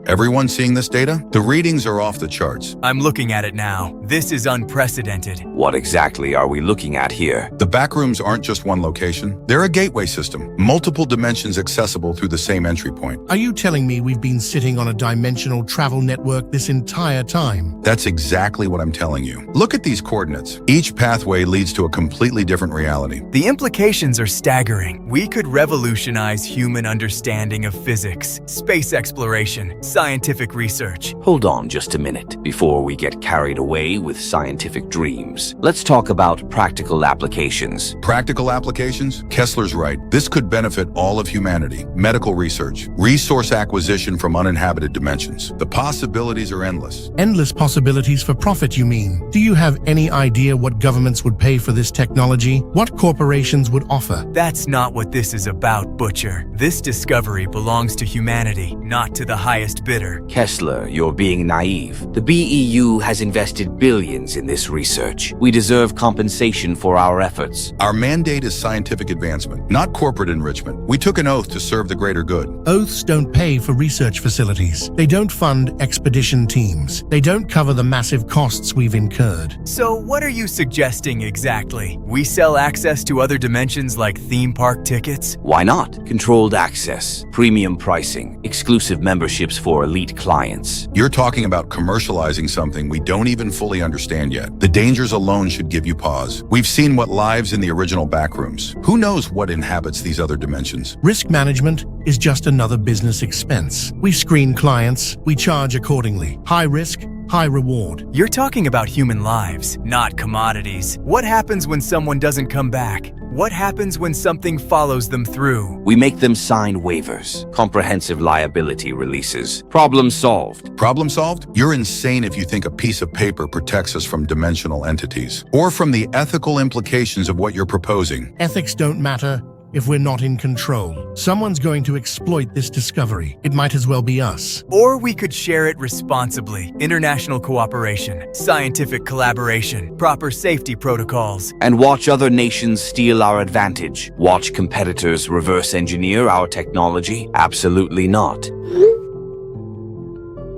Everyone seeing this data? The readings are off the charts. I'm looking at it now. This is unprecedented. What exactly are we looking at here? The Backrooms aren't just one location. They're a gateway system, multiple dimensions accessible through the same entry point. Are you telling me we've been sitting on a dimensional travel network this entire time? That's exactly what I'm telling you. Look at these coordinates. Each pathway leads to a completely different reality. The implications are staggering. We could revolutionize human understanding of physics, space exploration, scientific research. Hold on just a minute. Before we get carried away with scientific dreams, let's talk about practical applications. Practical applications? Kessler's right. This could benefit all of humanity. Medical research, resource acquisition from uninhabited dimensions. The possibilities are endless. Endless possibilities for profit, you mean? Do you have any idea what governments would pay for this technology? What corporations would offer? That's not what this is about, Butcher. This discovery belongs to humanity, not to the highest bidder. Kessler, you're being naive. The BEU has invested billions in this research. We deserve compensation for our efforts. Our mandate is scientific advancement, not corporate enrichment. We took an oath to serve the greater good. Oaths don't pay for research facilities. They don't fund expedition teams. They don't cover the massive costs we've incurred. So what are you suggesting exactly? We sell access to other dimensions like theme park tickets? Why not? Controlled access, premium pricing, exclusive memberships for elite clients. You're talking about commercializing something we don't even fully understand yet. The dangers alone should give you pause. We've seen what lives in the original Backrooms. Who knows what inhabits these other dimensions? Risk management is just another business expense. We screen clients, we charge accordingly. High risk, high reward. You're talking about human lives, not commodities. What happens when someone doesn't come back? What happens when something follows them through? We make them sign waivers, comprehensive liability releases. Problem solved. Problem solved? You're insane if you think a piece of paper protects us from dimensional entities, or from the ethical implications of what you're proposing. Ethics don't matter if we're not in control. Someone's going to exploit this discovery. It might as well be us. Or we could share it responsibly. International cooperation, scientific collaboration, proper safety protocols. And watch other nations steal our advantage. Watch competitors reverse engineer our technology? Absolutely not.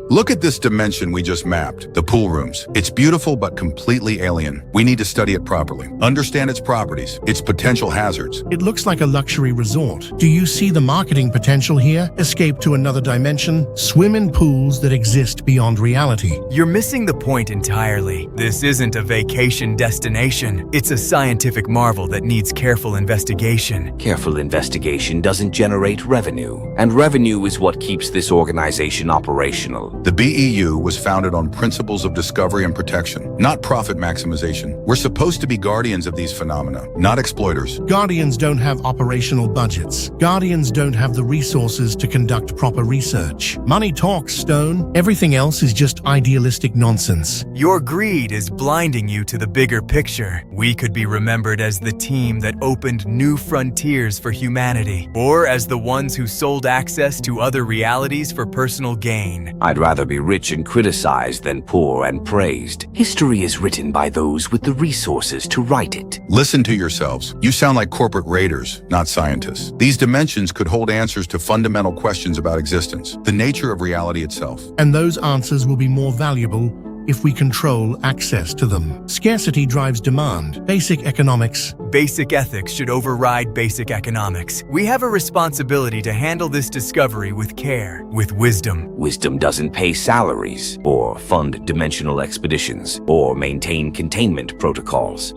Look at this dimension we just mapped, the pool rooms. It's beautiful but completely alien. We need to study it properly, understand its properties, its potential hazards. It looks like a luxury resort. Do you see the marketing potential here? Escape to another dimension, swim in pools that exist beyond reality. You're missing the point entirely. This isn't a vacation destination. It's a scientific marvel that needs careful investigation. Careful investigation doesn't generate revenue, and revenue is what keeps this organization operational. The BEU was founded on principles of discovery and protection, not profit maximization. We're supposed to be guardians of these phenomena, not exploiters. Guardians don't have operational budgets. Guardians don't have the resources to conduct proper research. Money talks, Stone. Everything else is just idealistic nonsense. Your greed is blinding you to the bigger picture. We could be remembered as the team that opened new frontiers for humanity, or as the ones who sold access to other realities for personal gain. I'd rather be rich and criticized than poor and praised. History is written by those with the resources to write it. Listen to yourselves. You sound like corporate raiders, not scientists. These dimensions could hold answers to fundamental questions about existence, the nature of reality itself. And those answers will be more valuable if we control access to them. Scarcity drives demand. Basic economics. Basic ethics should override basic economics. We have a responsibility to handle this discovery with care, with wisdom. Wisdom doesn't pay salaries, or fund dimensional expeditions, or maintain containment protocols.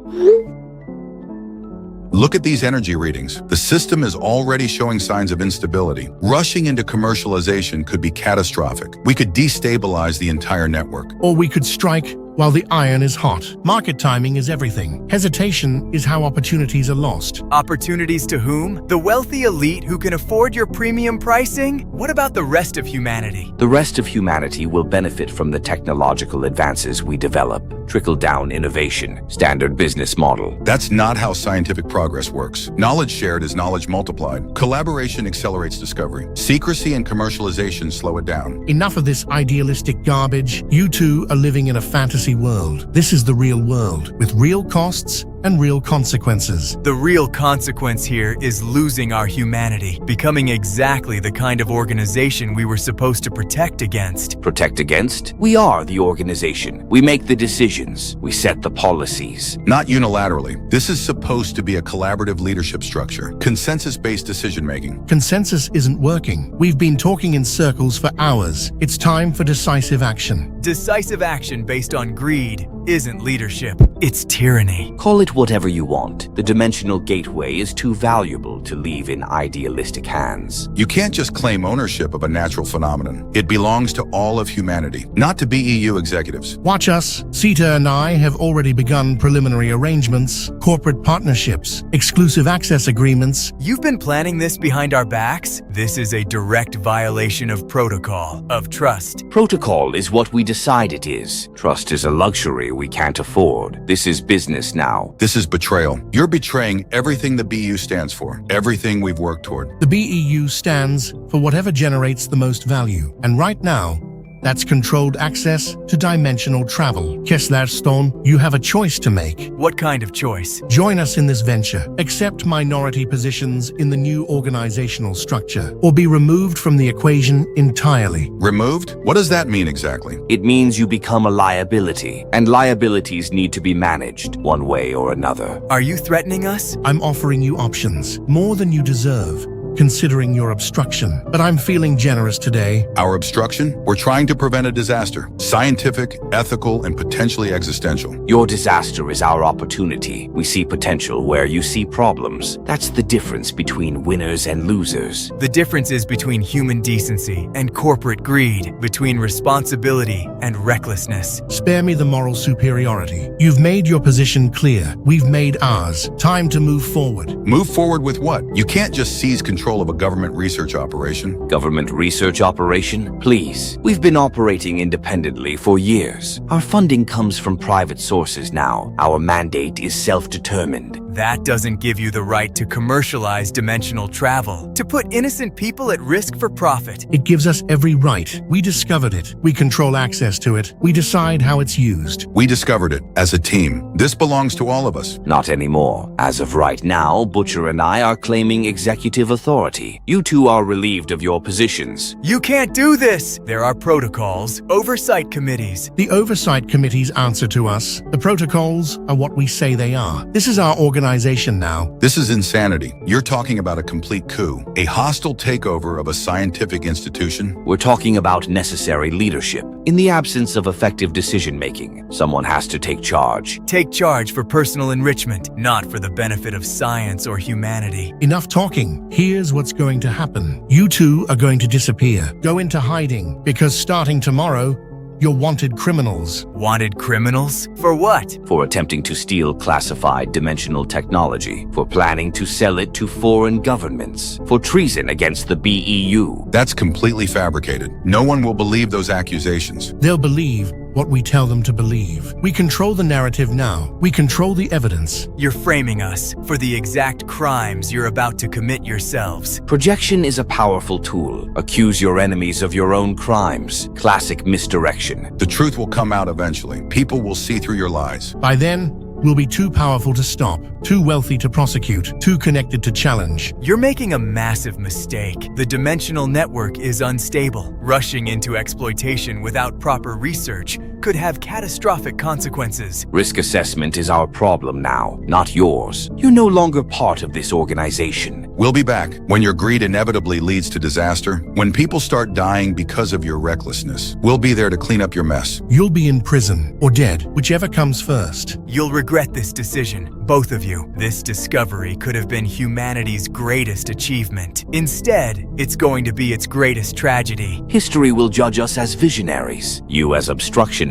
Look at these energy readings. The system is already showing signs of instability. Rushing into commercialization could be catastrophic. We could destabilize the entire network. Or we could strike while the iron is hot. Market timing is everything. Hesitation is how opportunities are lost. Opportunities to whom? The wealthy elite who can afford your premium pricing? What about the rest of humanity? The rest of humanity will benefit from the technological advances we develop. Trickle-down innovation, standard business model. That's not how scientific progress works. Knowledge shared is knowledge multiplied. Collaboration accelerates discovery. Secrecy and commercialization slow it down. Enough of this idealistic garbage. You two are living in a fantasy world. This is the real world, with real costs and real consequences. The real consequence here is losing our humanity, becoming exactly the kind of organization we were supposed to protect against. Protect against? We are the organization. We make the decisions. We set the policies. Not unilaterally. This is supposed to be a collaborative leadership structure, consensus-based decision-making. Consensus isn't working. We've been talking in circles for hours. It's time for decisive action. Decisive action based on greed isn't leadership, it's tyranny. Call it whatever you want. The dimensional gateway is too valuable to leave in idealistic hands. You can't just claim ownership of a natural phenomenon. It belongs to all of humanity, not to BEU executives. Watch us. Sita and I have already begun preliminary arrangements, corporate partnerships, exclusive access agreements. You've been planning this behind our backs? This is a direct violation of protocol, of trust. Protocol is what we decide it is. Trust is a luxury we can't afford. This is business now. This is betrayal. You're betraying everything the BEU stands for, everything we've worked toward. The BEU stands for whatever generates the most value. And right now, that's controlled access to dimensional travel. Kessler-Stone, you have a choice to make. What kind of choice? Join us in this venture, accept minority positions in the new organizational structure, or be removed from the equation entirely. Removed? What does that mean exactly? It means you become a liability, and liabilities need to be managed one way or another. Are you threatening us? I'm offering you options, more than you deserve, considering your obstruction. But I'm feeling generous today. Our obstruction? We're trying to prevent a disaster. Scientific, ethical, and potentially existential. Your disaster is our opportunity. We see potential where you see problems. That's the difference between winners and losers. The difference is between human decency and corporate greed, between responsibility and recklessness. Spare me the moral superiority. You've made your position clear. We've made ours. Time to move forward. Move forward with what? You can't just seize control of a government research operation. Government research operation? Please. We've been operating independently for years. Our funding comes from private sources now. Our mandate is self-determined. That doesn't give you the right to commercialize dimensional travel, to put innocent people at risk for profit. It gives us every right. We discovered it. We control access to it. We decide how it's used. We discovered it as a team. This belongs to all of us. Not anymore. As of right now, Butcher and I are claiming executive authority. You two are relieved of your positions. You can't do this! There are protocols, oversight committees. The oversight committees answer to us. The protocols are what we say they are. This is our organization now. This is insanity. You're talking about a complete coup, a hostile takeover of a scientific institution. We're talking about necessary leadership. In the absence of effective decision-making, someone has to take charge. Take charge for personal enrichment, not for the benefit of science or humanity. Enough talking. Here's what's going to happen. You two are going to disappear. Go into hiding, because starting tomorrow, you're wanted criminals. Wanted criminals? For what? For attempting to steal classified dimensional technology, for planning to sell it to foreign governments, for treason against the BEU. That's completely fabricated. No one will believe those accusations. They'll believe what we tell them to believe. We control the narrative now. We control the evidence. You're framing us for the exact crimes you're about to commit yourselves. Projection is a powerful tool. Accuse your enemies of your own crimes. Classic misdirection. The truth will come out eventually. People will see through your lies. By then, we'll be too powerful to stop, too wealthy to prosecute, too connected to challenge. You're making a massive mistake. The dimensional network is unstable. Rushing into exploitation without proper research could have catastrophic consequences. Risk assessment is our problem now, not yours. You're no longer part of this organization. We'll be back when your greed inevitably leads to disaster, when people start dying because of your recklessness. We'll be there to clean up your mess. You'll be in prison or dead, whichever comes first. You'll regret this decision, both of you. This discovery could have been humanity's greatest achievement. Instead, it's going to be its greatest tragedy. History will judge us as visionaries, you as obstructionists.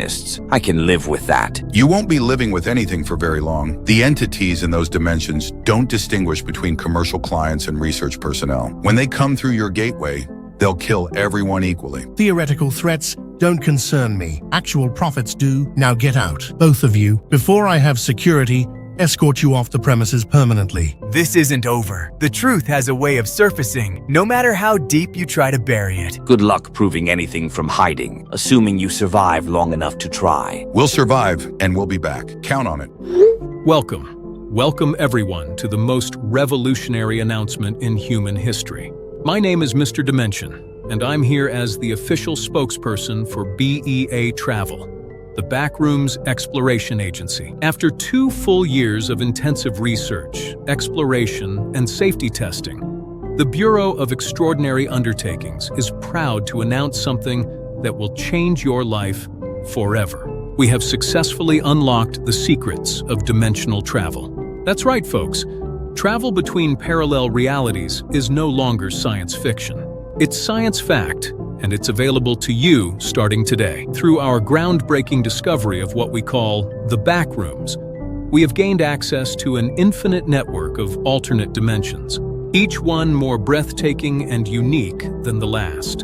I can live with that. You won't be living with anything for very long. The entities in those dimensions don't distinguish between commercial clients and research personnel. When they come through your gateway, they'll kill everyone equally. Theoretical threats don't concern me. Actual profits do. Now get out, both of you, before I have security escort you off the premises permanently. This isn't over. The truth has a way of surfacing, no matter how deep you try to bury it. Good luck proving anything from hiding, assuming you survive long enough to try. We'll survive, and we'll be back. Count on it. Welcome. Welcome everyone to the most revolutionary announcement in human history. My name is Mr. Dimension, and I'm here as the official spokesperson for BEA Travel, the Backrooms Exploration Agency. After 2 full years of intensive research, exploration, and safety testing, the Bureau of Extraordinary Undertakings is proud to announce something that will change your life forever. We have successfully unlocked the secrets of dimensional travel. That's right, folks. Travel between parallel realities is no longer science fiction. It's science fact, and it's available to you starting today. Through our groundbreaking discovery of what we call the Backrooms, we have gained access to an infinite network of alternate dimensions, each one more breathtaking and unique than the last.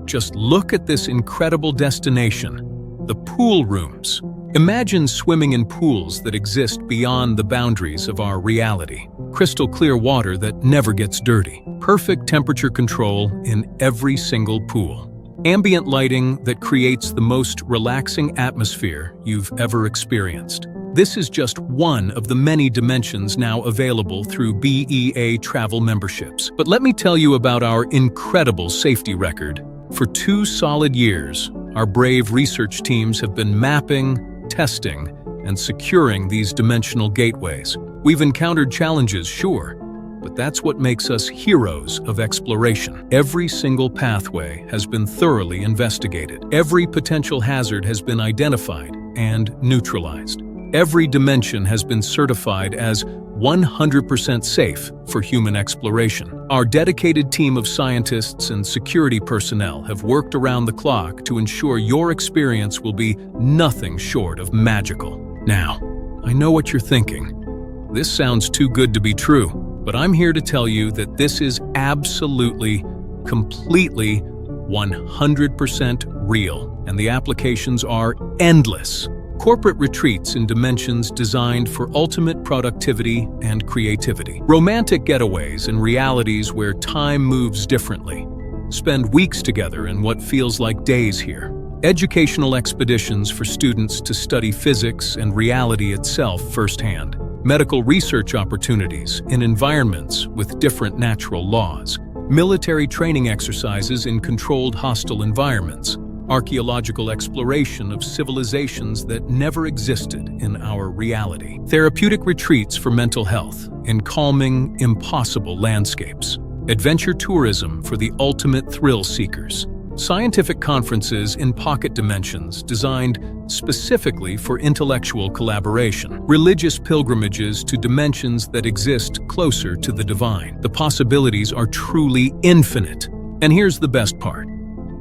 Just look at this incredible destination, the pool rooms. Imagine swimming in pools that exist beyond the boundaries of our reality. Crystal clear water that never gets dirty. Perfect temperature control in every single pool. Ambient lighting that creates the most relaxing atmosphere you've ever experienced. This is just one of the many dimensions now available through BEA travel memberships. But let me tell you about our incredible safety record. For 2 solid years, our brave research teams have been mapping, testing, and securing these dimensional gateways. We've encountered challenges, sure, but that's what makes us heroes of exploration. Every single pathway has been thoroughly investigated. Every potential hazard has been identified and neutralized. Every dimension has been certified as 100% safe for human exploration. Our dedicated team of scientists and security personnel have worked around the clock to ensure your experience will be nothing short of magical. Now, I know what you're thinking. This sounds too good to be true, but I'm here to tell you that this is absolutely, completely, 100% real, and the applications are endless. Corporate retreats in dimensions designed for ultimate productivity and creativity. Romantic getaways in realities where time moves differently. Spend weeks together in what feels like days here. Educational expeditions for students to study physics and reality itself firsthand. Medical research opportunities in environments with different natural laws. Military training exercises in controlled hostile environments. Archaeological exploration of civilizations that never existed in our reality. Therapeutic retreats for mental health in calming, impossible landscapes. Adventure tourism for the ultimate thrill seekers. Scientific conferences in pocket dimensions designed specifically for intellectual collaboration. Religious pilgrimages to dimensions that exist closer to the divine. The possibilities are truly infinite. And here's the best part.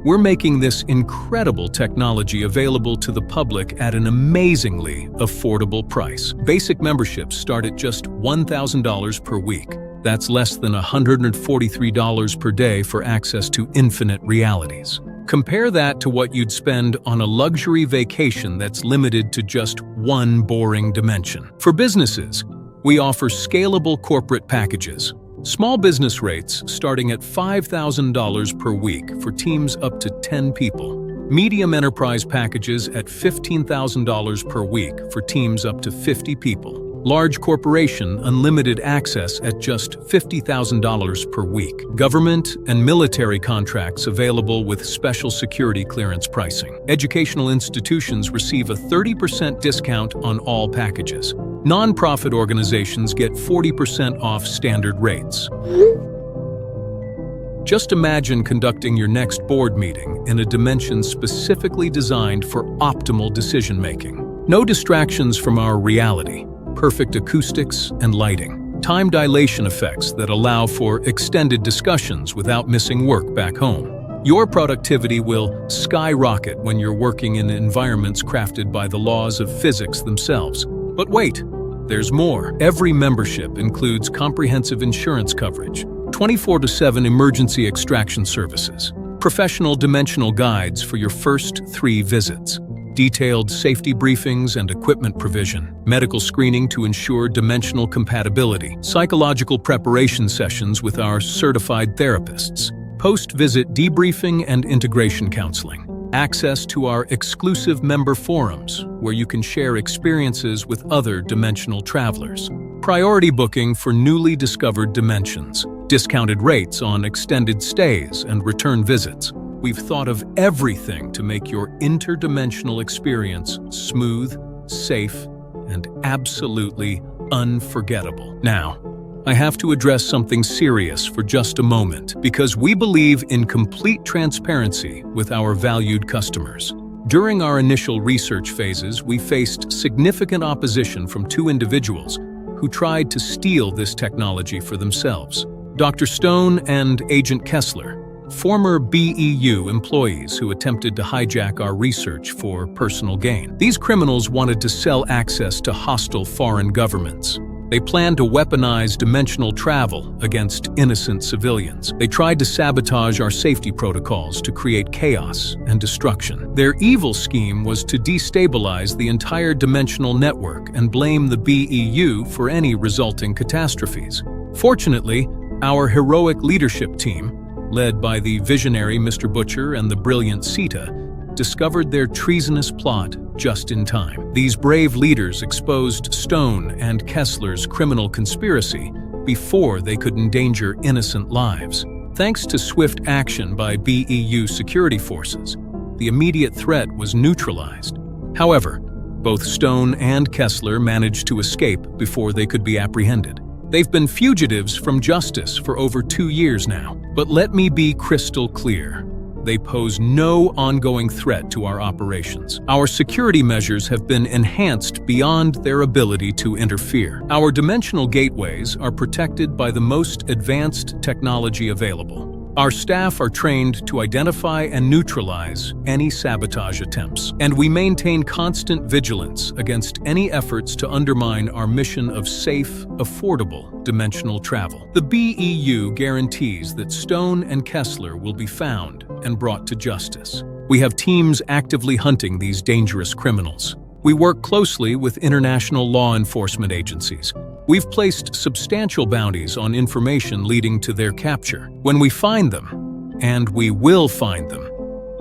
We're making this incredible technology available to the public at an amazingly affordable price. Basic memberships start at just $1,000 per week. That's less than $143 per day for access to infinite realities. Compare that to what you'd spend on a luxury vacation that's limited to just one boring dimension. For businesses, we offer scalable corporate packages. Small business rates starting at $5,000 per week for teams up to 10 people. Medium enterprise packages at $15,000 per week for teams up to 50 people. Large corporation unlimited access at just $50,000 per week. Government and military contracts available with special security clearance pricing. Educational institutions receive a 30% discount on all packages. Nonprofit organizations get 40% off standard rates. Just imagine conducting your next board meeting in a dimension specifically designed for optimal decision-making. No distractions from our reality. Perfect acoustics and lighting. Time dilation effects that allow for extended discussions without missing work back home. Your productivity will skyrocket when you're working in environments crafted by the laws of physics themselves. But wait, there's more. Every membership includes comprehensive insurance coverage, 24/7 emergency extraction services, professional dimensional guides for your first 3 visits, detailed safety briefings and equipment provision, medical screening to ensure dimensional compatibility, psychological preparation sessions with our certified therapists, post-visit debriefing and integration counseling, access to our exclusive member forums, where you can share experiences with other dimensional travelers, priority booking for newly discovered dimensions, discounted rates on extended stays and return visits. We've thought of everything to make your interdimensional experience smooth, safe, and absolutely unforgettable. Now, I have to address something serious for just a moment, because we believe in complete transparency with our valued customers. During our initial research phases, we faced significant opposition from two individuals who tried to steal this technology for themselves. Dr. Stone and Agent Kessler, former BEU employees who attempted to hijack our research for personal gain. These criminals wanted to sell access to hostile foreign governments. They planned to weaponize dimensional travel against innocent civilians. They tried to sabotage our safety protocols to create chaos and destruction. Their evil scheme was to destabilize the entire dimensional network and blame the BEU for any resulting catastrophes. Fortunately, our heroic leadership team, led by the visionary Mr. Butcher and the brilliant Sita, discovered their treasonous plot just in time. These brave leaders exposed Stone and Kessler's criminal conspiracy before they could endanger innocent lives. Thanks to swift action by BEU security forces, the immediate threat was neutralized. However, both Stone and Kessler managed to escape before they could be apprehended. They've been fugitives from justice for over 2 years now. But let me be crystal clear. They pose no ongoing threat to our operations. Our security measures have been enhanced beyond their ability to interfere. Our dimensional gateways are protected by the most advanced technology available. Our staff are trained to identify and neutralize any sabotage attempts, and we maintain constant vigilance against any efforts to undermine our mission of safe, affordable dimensional travel. The BEU guarantees that Stone and Kessler will be found and brought to justice. We have teams actively hunting these dangerous criminals. We work closely with international law enforcement agencies. We've placed substantial bounties on information leading to their capture. When we find them, and we will find them,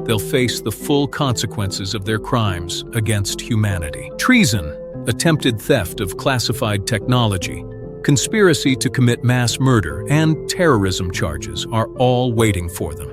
they'll face the full consequences of their crimes against humanity. Treason, attempted theft of classified technology, conspiracy to commit mass murder, and terrorism charges are all waiting for them.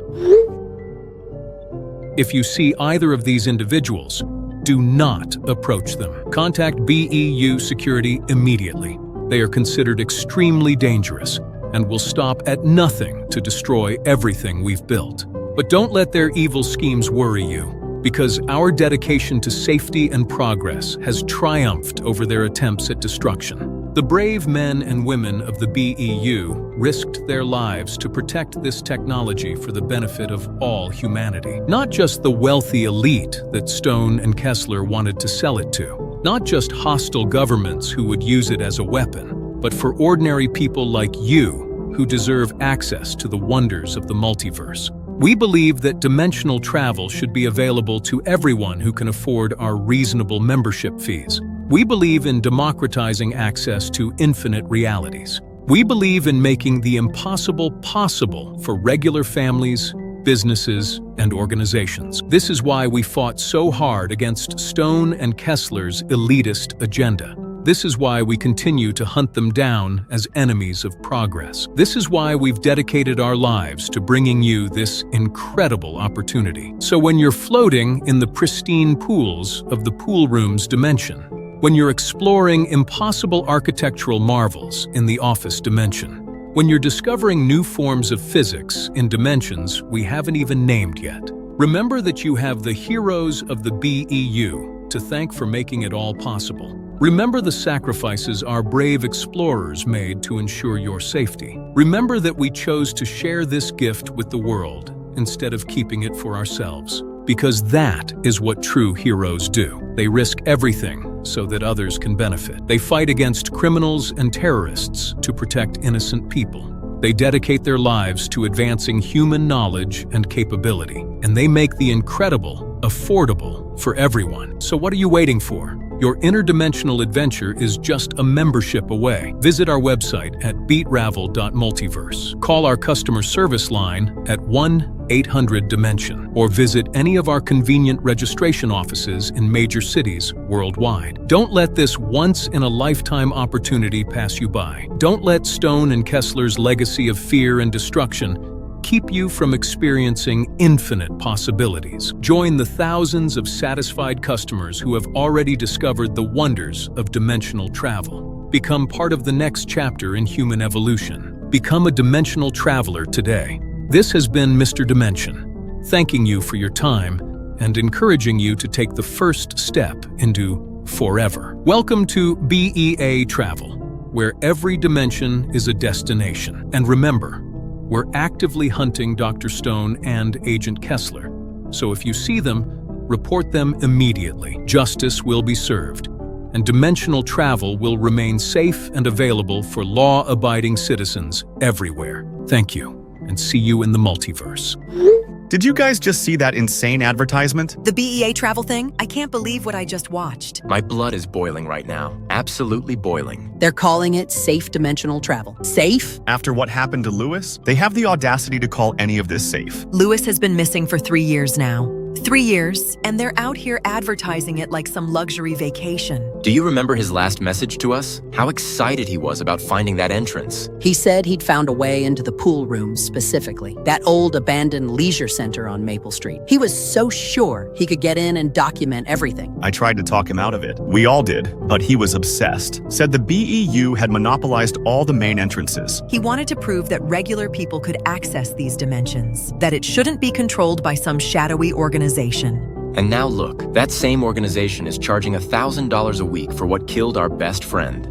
If you see either of these individuals, do not approach them. Contact BEU Security immediately. They are considered extremely dangerous and will stop at nothing to destroy everything we've built. But don't let their evil schemes worry you, because our dedication to safety and progress has triumphed over their attempts at destruction. The brave men and women of the BEU risked their lives to protect this technology for the benefit of all humanity. Not just the wealthy elite that Stone and Kessler wanted to sell it to. Not just hostile governments who would use it as a weapon, but for ordinary people like you who deserve access to the wonders of the multiverse. We believe that dimensional travel should be available to everyone who can afford our reasonable membership fees. We believe in democratizing access to infinite realities. We believe in making the impossible possible for regular families, businesses, and organizations. This is why we fought so hard against Stone and Kessler's elitist agenda. This is why we continue to hunt them down as enemies of progress. This is why we've dedicated our lives to bringing you this incredible opportunity. So when you're floating in the pristine pools of the pool room's dimension, when you're exploring impossible architectural marvels in the office dimension, when you're discovering new forms of physics in dimensions we haven't even named yet, remember that you have the heroes of the BEU to thank for making it all possible. Remember the sacrifices our brave explorers made to ensure your safety. Remember that we chose to share this gift with the world instead of keeping it for ourselves. Because that is what true heroes do. They risk everything so that others can benefit. They fight against criminals and terrorists to protect innocent people. They dedicate their lives to advancing human knowledge and capability. And they make the incredible affordable for everyone. So what are you waiting for? Your interdimensional adventure is just a membership away. Visit our website at beatravel.multiverse. Call our customer service line at 1-800-DIMENSION or visit any of our convenient registration offices in major cities worldwide. Don't let this once-in-a-lifetime opportunity pass you by. Don't let Stone and Kessler's legacy of fear and destruction keep you from experiencing infinite possibilities. Join the thousands of satisfied customers who have already discovered the wonders of dimensional travel. Become part of the next chapter in human evolution. Become a dimensional traveler today. This has been Mr. Dimension, thanking you for your time and encouraging you to take the first step into forever. Welcome to BEA Travel, where every dimension is a destination. And remember, we're actively hunting Dr. Stone and Agent Kessler, so if you see them, report them immediately. Justice will be served, and dimensional travel will remain safe and available for law-abiding citizens everywhere. Thank you, and see you in the multiverse. Did you guys just see that insane advertisement? The BEA travel thing? I can't believe what I just watched. My blood is boiling right now. Absolutely boiling. They're calling it safe dimensional travel. Safe? After what happened to Lewis, they have the audacity to call any of this safe. Lewis has been missing for 3 years now. 3 years, and they're out here advertising it like some luxury vacation. Do you remember his last message to us? How excited he was about finding that entrance. He said he'd found a way into the pool rooms specifically, that old abandoned leisure center on Maple Street. He was so sure he could get in and document everything. I tried to talk him out of it. We all did, but he was obsessed. Said the BEU had monopolized all the main entrances. He wanted to prove that regular people could access these dimensions, that it shouldn't be controlled by some shadowy organization. And now look, that same organization is charging $1,000 a week for what killed our best friend.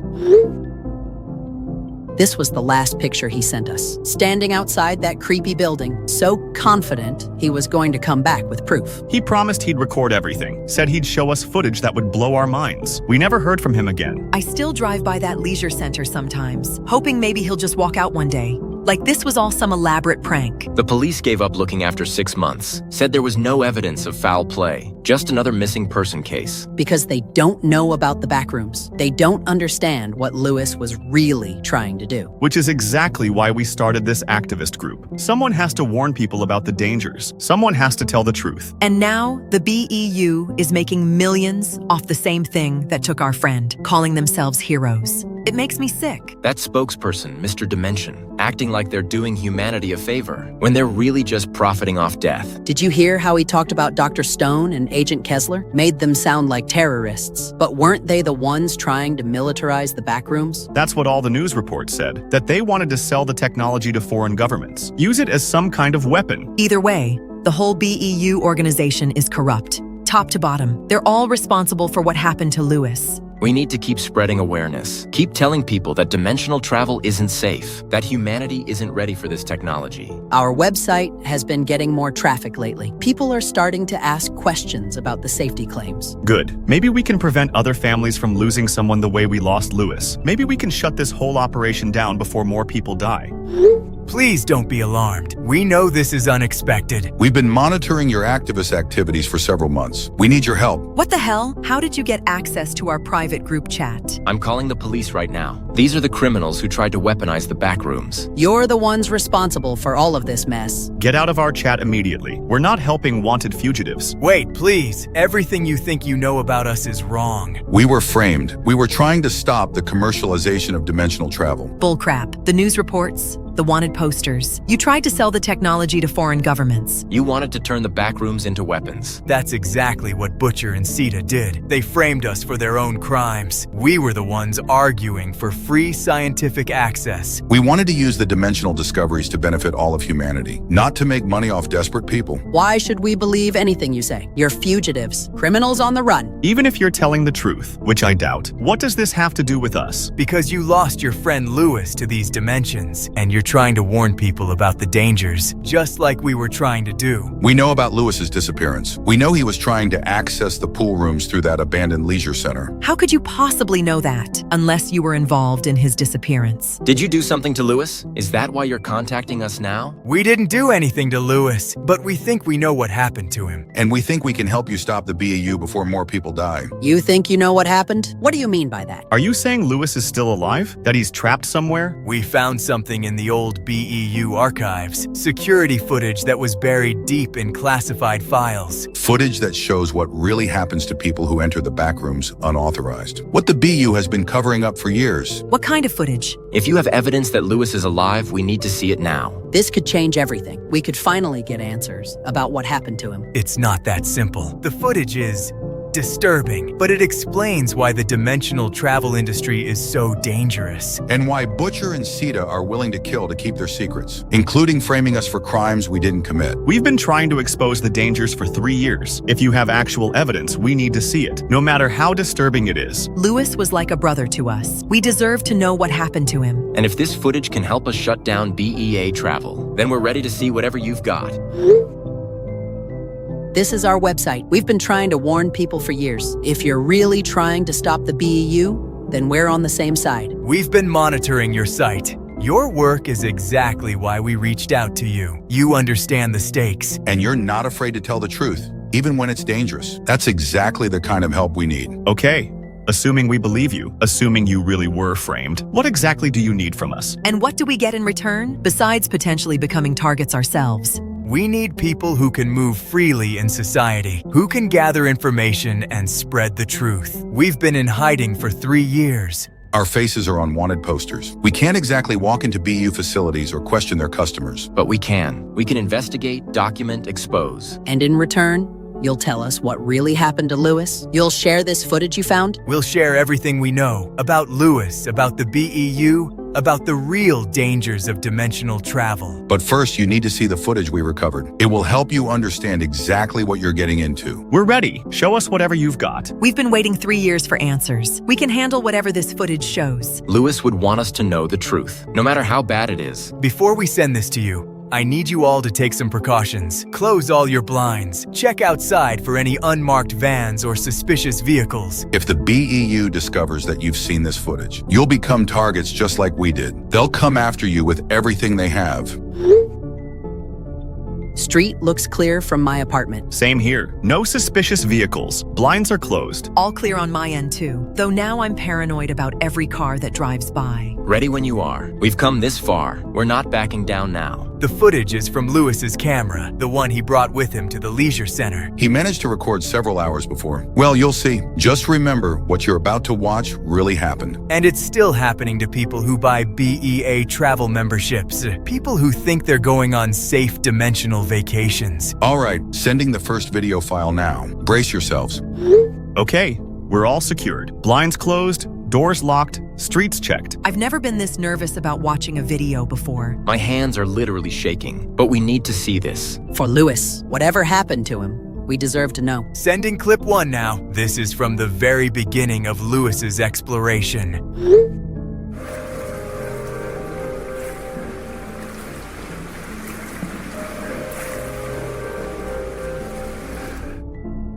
This was the last picture he sent us, standing outside that creepy building, so confident he was going to come back with proof. He promised he'd record everything, said he'd show us footage that would blow our minds. We never heard from him again. I still drive by that leisure center sometimes, hoping maybe he'll just walk out one day. Like this was all some elaborate prank. The police gave up looking after 6 months, said there was no evidence of foul play, just another missing person case. Because they don't know about the Backrooms. They don't understand what Lewis was really trying to do. Which is exactly why we started this activist group. Someone has to warn people about the dangers. Someone has to tell the truth. And now the BEU is making millions off the same thing that took our friend, calling themselves heroes. It makes me sick. That spokesperson, Mr. Dimension, acting like they're doing humanity a favor, when they're really just profiting off death. Did you hear how he talked about Dr. Stone and Agent Kessler? Made them sound like terrorists. But weren't they the ones trying to militarize the Backrooms? That's what all the news reports said, that they wanted to sell the technology to foreign governments, use it as some kind of weapon. Either way, the whole BEU organization is corrupt, top to bottom. They're all responsible for what happened to Lewis. We need to keep spreading awareness. Keep telling people that dimensional travel isn't safe, that humanity isn't ready for this technology. Our website has been getting more traffic lately. People are starting to ask questions about the safety claims. Good. Maybe we can prevent other families from losing someone the way we lost Lewis. Maybe we can shut this whole operation down before more people die. Please don't be alarmed. We know this is unexpected. We've been monitoring your activist activities for several months. We need your help. What the hell? How did you get access to our private group chat? I'm calling the police right now. These are the criminals who tried to weaponize the Backrooms. You're the ones responsible for all of this mess. Get out of our chat immediately. We're not helping wanted fugitives. Wait, please. Everything you think you know about us is wrong. We were framed. We were trying to stop the commercialization of dimensional travel. Bullcrap. The news reports, the wanted posters. You tried to sell the technology to foreign governments. You wanted to turn the Backrooms into weapons. That's exactly what Butcher and Sita did. They framed us for their own crimes. We were the ones arguing for free scientific access. We wanted to use the dimensional discoveries to benefit all of humanity, not to make money off desperate people. Why should we believe anything you say? You're fugitives, criminals on the run. Even if you're telling the truth, which I doubt, what does this have to do with us? Because you lost your friend Lewis to these dimensions, and you're You're trying to warn people about the dangers, just like we were trying to do. We know about Lewis's disappearance. We know he was trying to access the pool rooms through that abandoned leisure center. How could you possibly know that, unless you were involved in his disappearance? Did you do something to Lewis? Is that why you're contacting us now? We didn't do anything to Lewis, but we think we know what happened to him. And we think we can help you stop the BEU before more people die. You think you know what happened? What do you mean by that? Are you saying Lewis is still alive? That he's trapped somewhere? We found something in the old BEU archives, security footage that was buried deep in classified files. Footage that shows what really happens to people who enter the backrooms unauthorized. What the BU has been covering up for years. What kind of footage? If you have evidence that Lewis is alive, we need to see it now. This could change everything. We could finally get answers about what happened to him. It's not that simple. The footage is disturbing, but it explains why the dimensional travel industry is so dangerous. And why Butcher and Sita are willing to kill to keep their secrets, including framing us for crimes we didn't commit. We've been trying to expose the dangers for 3 years. If you have actual evidence, we need to see it, no matter how disturbing it is. Lewis was like a brother to us. We deserve to know what happened to him. And if this footage can help us shut down BEA travel, then we're ready to see whatever you've got. This is our website. We've been trying to warn people for years. If you're really trying to stop the BEU, then we're on the same side. We've been monitoring your site. Your work is exactly why we reached out to you. You understand the stakes. And you're not afraid to tell the truth, even when it's dangerous. That's exactly the kind of help we need. Okay. Assuming we believe you, assuming you really were framed, what exactly do you need from us? And what do we get in return, besides potentially becoming targets ourselves? We need people who can move freely in society, who can gather information and spread the truth. We've been in hiding for 3 years. Our faces are on wanted posters. We can't exactly walk into BU facilities or question their customers. But we can. We can investigate, document, expose. And in return, you'll tell us what really happened to Lewis? You'll share this footage you found? We'll share everything we know about Lewis, about the BEU, about the real dangers of dimensional travel. But first, you need to see the footage we recovered. It will help you understand exactly what you're getting into. We're ready. Show us whatever you've got. We've been waiting 3 years for answers. We can handle whatever this footage shows. Lewis would want us to know the truth, no matter how bad it is. Before we send this to you, I need you all to take some precautions. Close all your blinds. Check outside for any unmarked vans or suspicious vehicles. If the BEU discovers that you've seen this footage, you'll become targets just like we did. They'll come after you with everything they have. Street looks clear from my apartment. Same here. No suspicious vehicles. Blinds are closed. All clear on my end too, though now I'm paranoid about every car that drives by. Ready when you are. We've come this far. We're not backing down now. The footage is from Lewis's camera, the one he brought with him to the leisure center. He managed to record several hours before. Well, you'll see. Just remember, what you're about to watch really happened. And it's still happening to people who buy BEA travel memberships. People who think they're going on safe dimensional vacations. All right, sending the first video file now. Brace yourselves. Okay, we're all secured. Blinds closed, doors locked, streets checked. I've never been this nervous about watching a video before. My hands are literally shaking, but we need to see this. For Lewis, whatever happened to him, we deserve to know. Sending clip 1 now. This is from the very beginning of Lewis's exploration.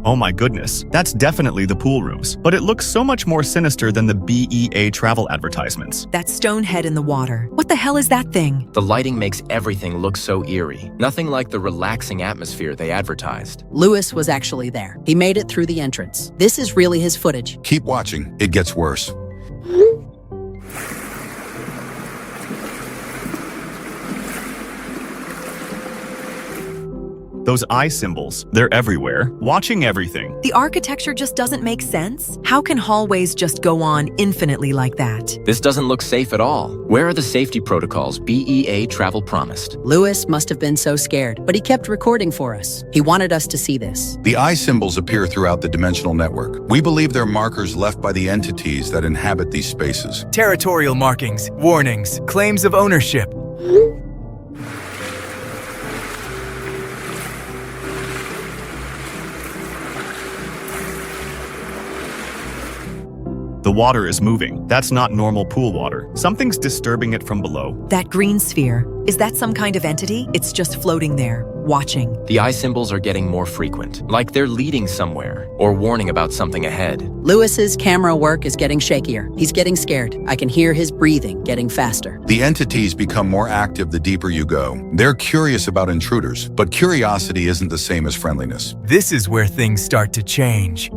Oh my goodness, that's definitely the pool rooms. But it looks so much more sinister than the BEA travel advertisements. That stone head in the water. What the hell is that thing? The lighting makes everything look so eerie. Nothing like the relaxing atmosphere they advertised. Lewis was actually there. He made it through the entrance. This is really his footage. Keep watching. It gets worse. Those eye symbols, they're everywhere, watching everything. The architecture just doesn't make sense. How can hallways just go on infinitely like that? This doesn't look safe at all. Where are the safety protocols BEA travel promised? Lewis must have been so scared, but he kept recording for us. He wanted us to see this. The eye symbols appear throughout the dimensional network. We believe they're markers left by the entities that inhabit these spaces. Territorial markings, warnings, claims of ownership. The water is moving. That's not normal pool water. Something's disturbing it from below. That green sphere, is that some kind of entity? It's just floating there, watching. The eye symbols are getting more frequent, like they're leading somewhere or warning about something ahead. Lewis's camera work is getting shakier. He's getting scared. I can hear his breathing getting faster. The entities become more active the deeper you go. They're curious about intruders, but curiosity isn't the same as friendliness. This is where things start to change.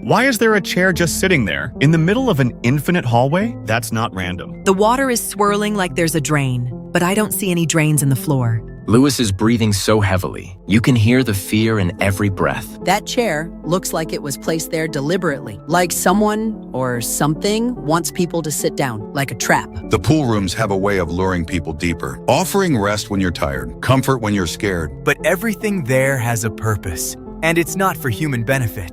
Why is there a chair just sitting there, in the middle of an infinite hallway? That's not random. The water is swirling like there's a drain, but I don't see any drains in the floor. Lewis is breathing so heavily. You can hear the fear in every breath. That chair looks like it was placed there deliberately, like someone or something wants people to sit down, like a trap. The pool rooms have a way of luring people deeper, offering rest when you're tired, comfort when you're scared. But everything there has a purpose, and it's not for human benefit.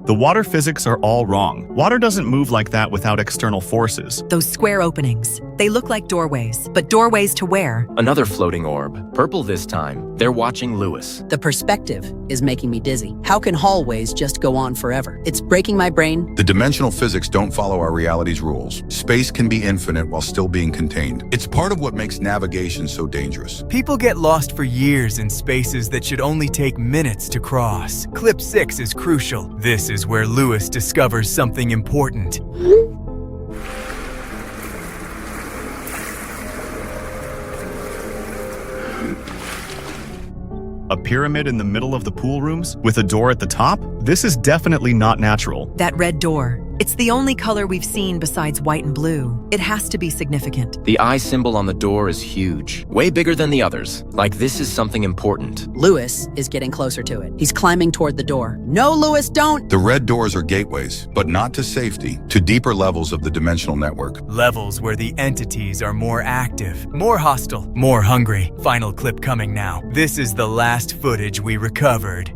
The water physics are all wrong. Water doesn't move like that without external forces. Those square openings, they look like doorways, but doorways to where? Another floating orb, purple this time. They're watching Lewis. The perspective is making me dizzy. How can hallways just go on forever? It's breaking my brain. The dimensional physics don't follow our reality's rules. Space can be infinite while still being contained. It's part of what makes navigation so dangerous. People get lost for years in spaces that should only take minutes to cross. Clip 6 is crucial. This is where Lewis discovers something important. A pyramid in the middle of the pool rooms with a door at the top? This is definitely not natural. That red door. It's the only color we've seen besides white and blue. It has to be significant. The eye symbol on the door is huge, way bigger than the others. Like this is something important. Lewis is getting closer to it. He's climbing toward the door. No, Lewis, don't! The red doors are gateways, but not to safety, to deeper levels of the dimensional network. Levels where the entities are more active, more hostile, more hungry. Final clip coming now. This is the last footage we recovered.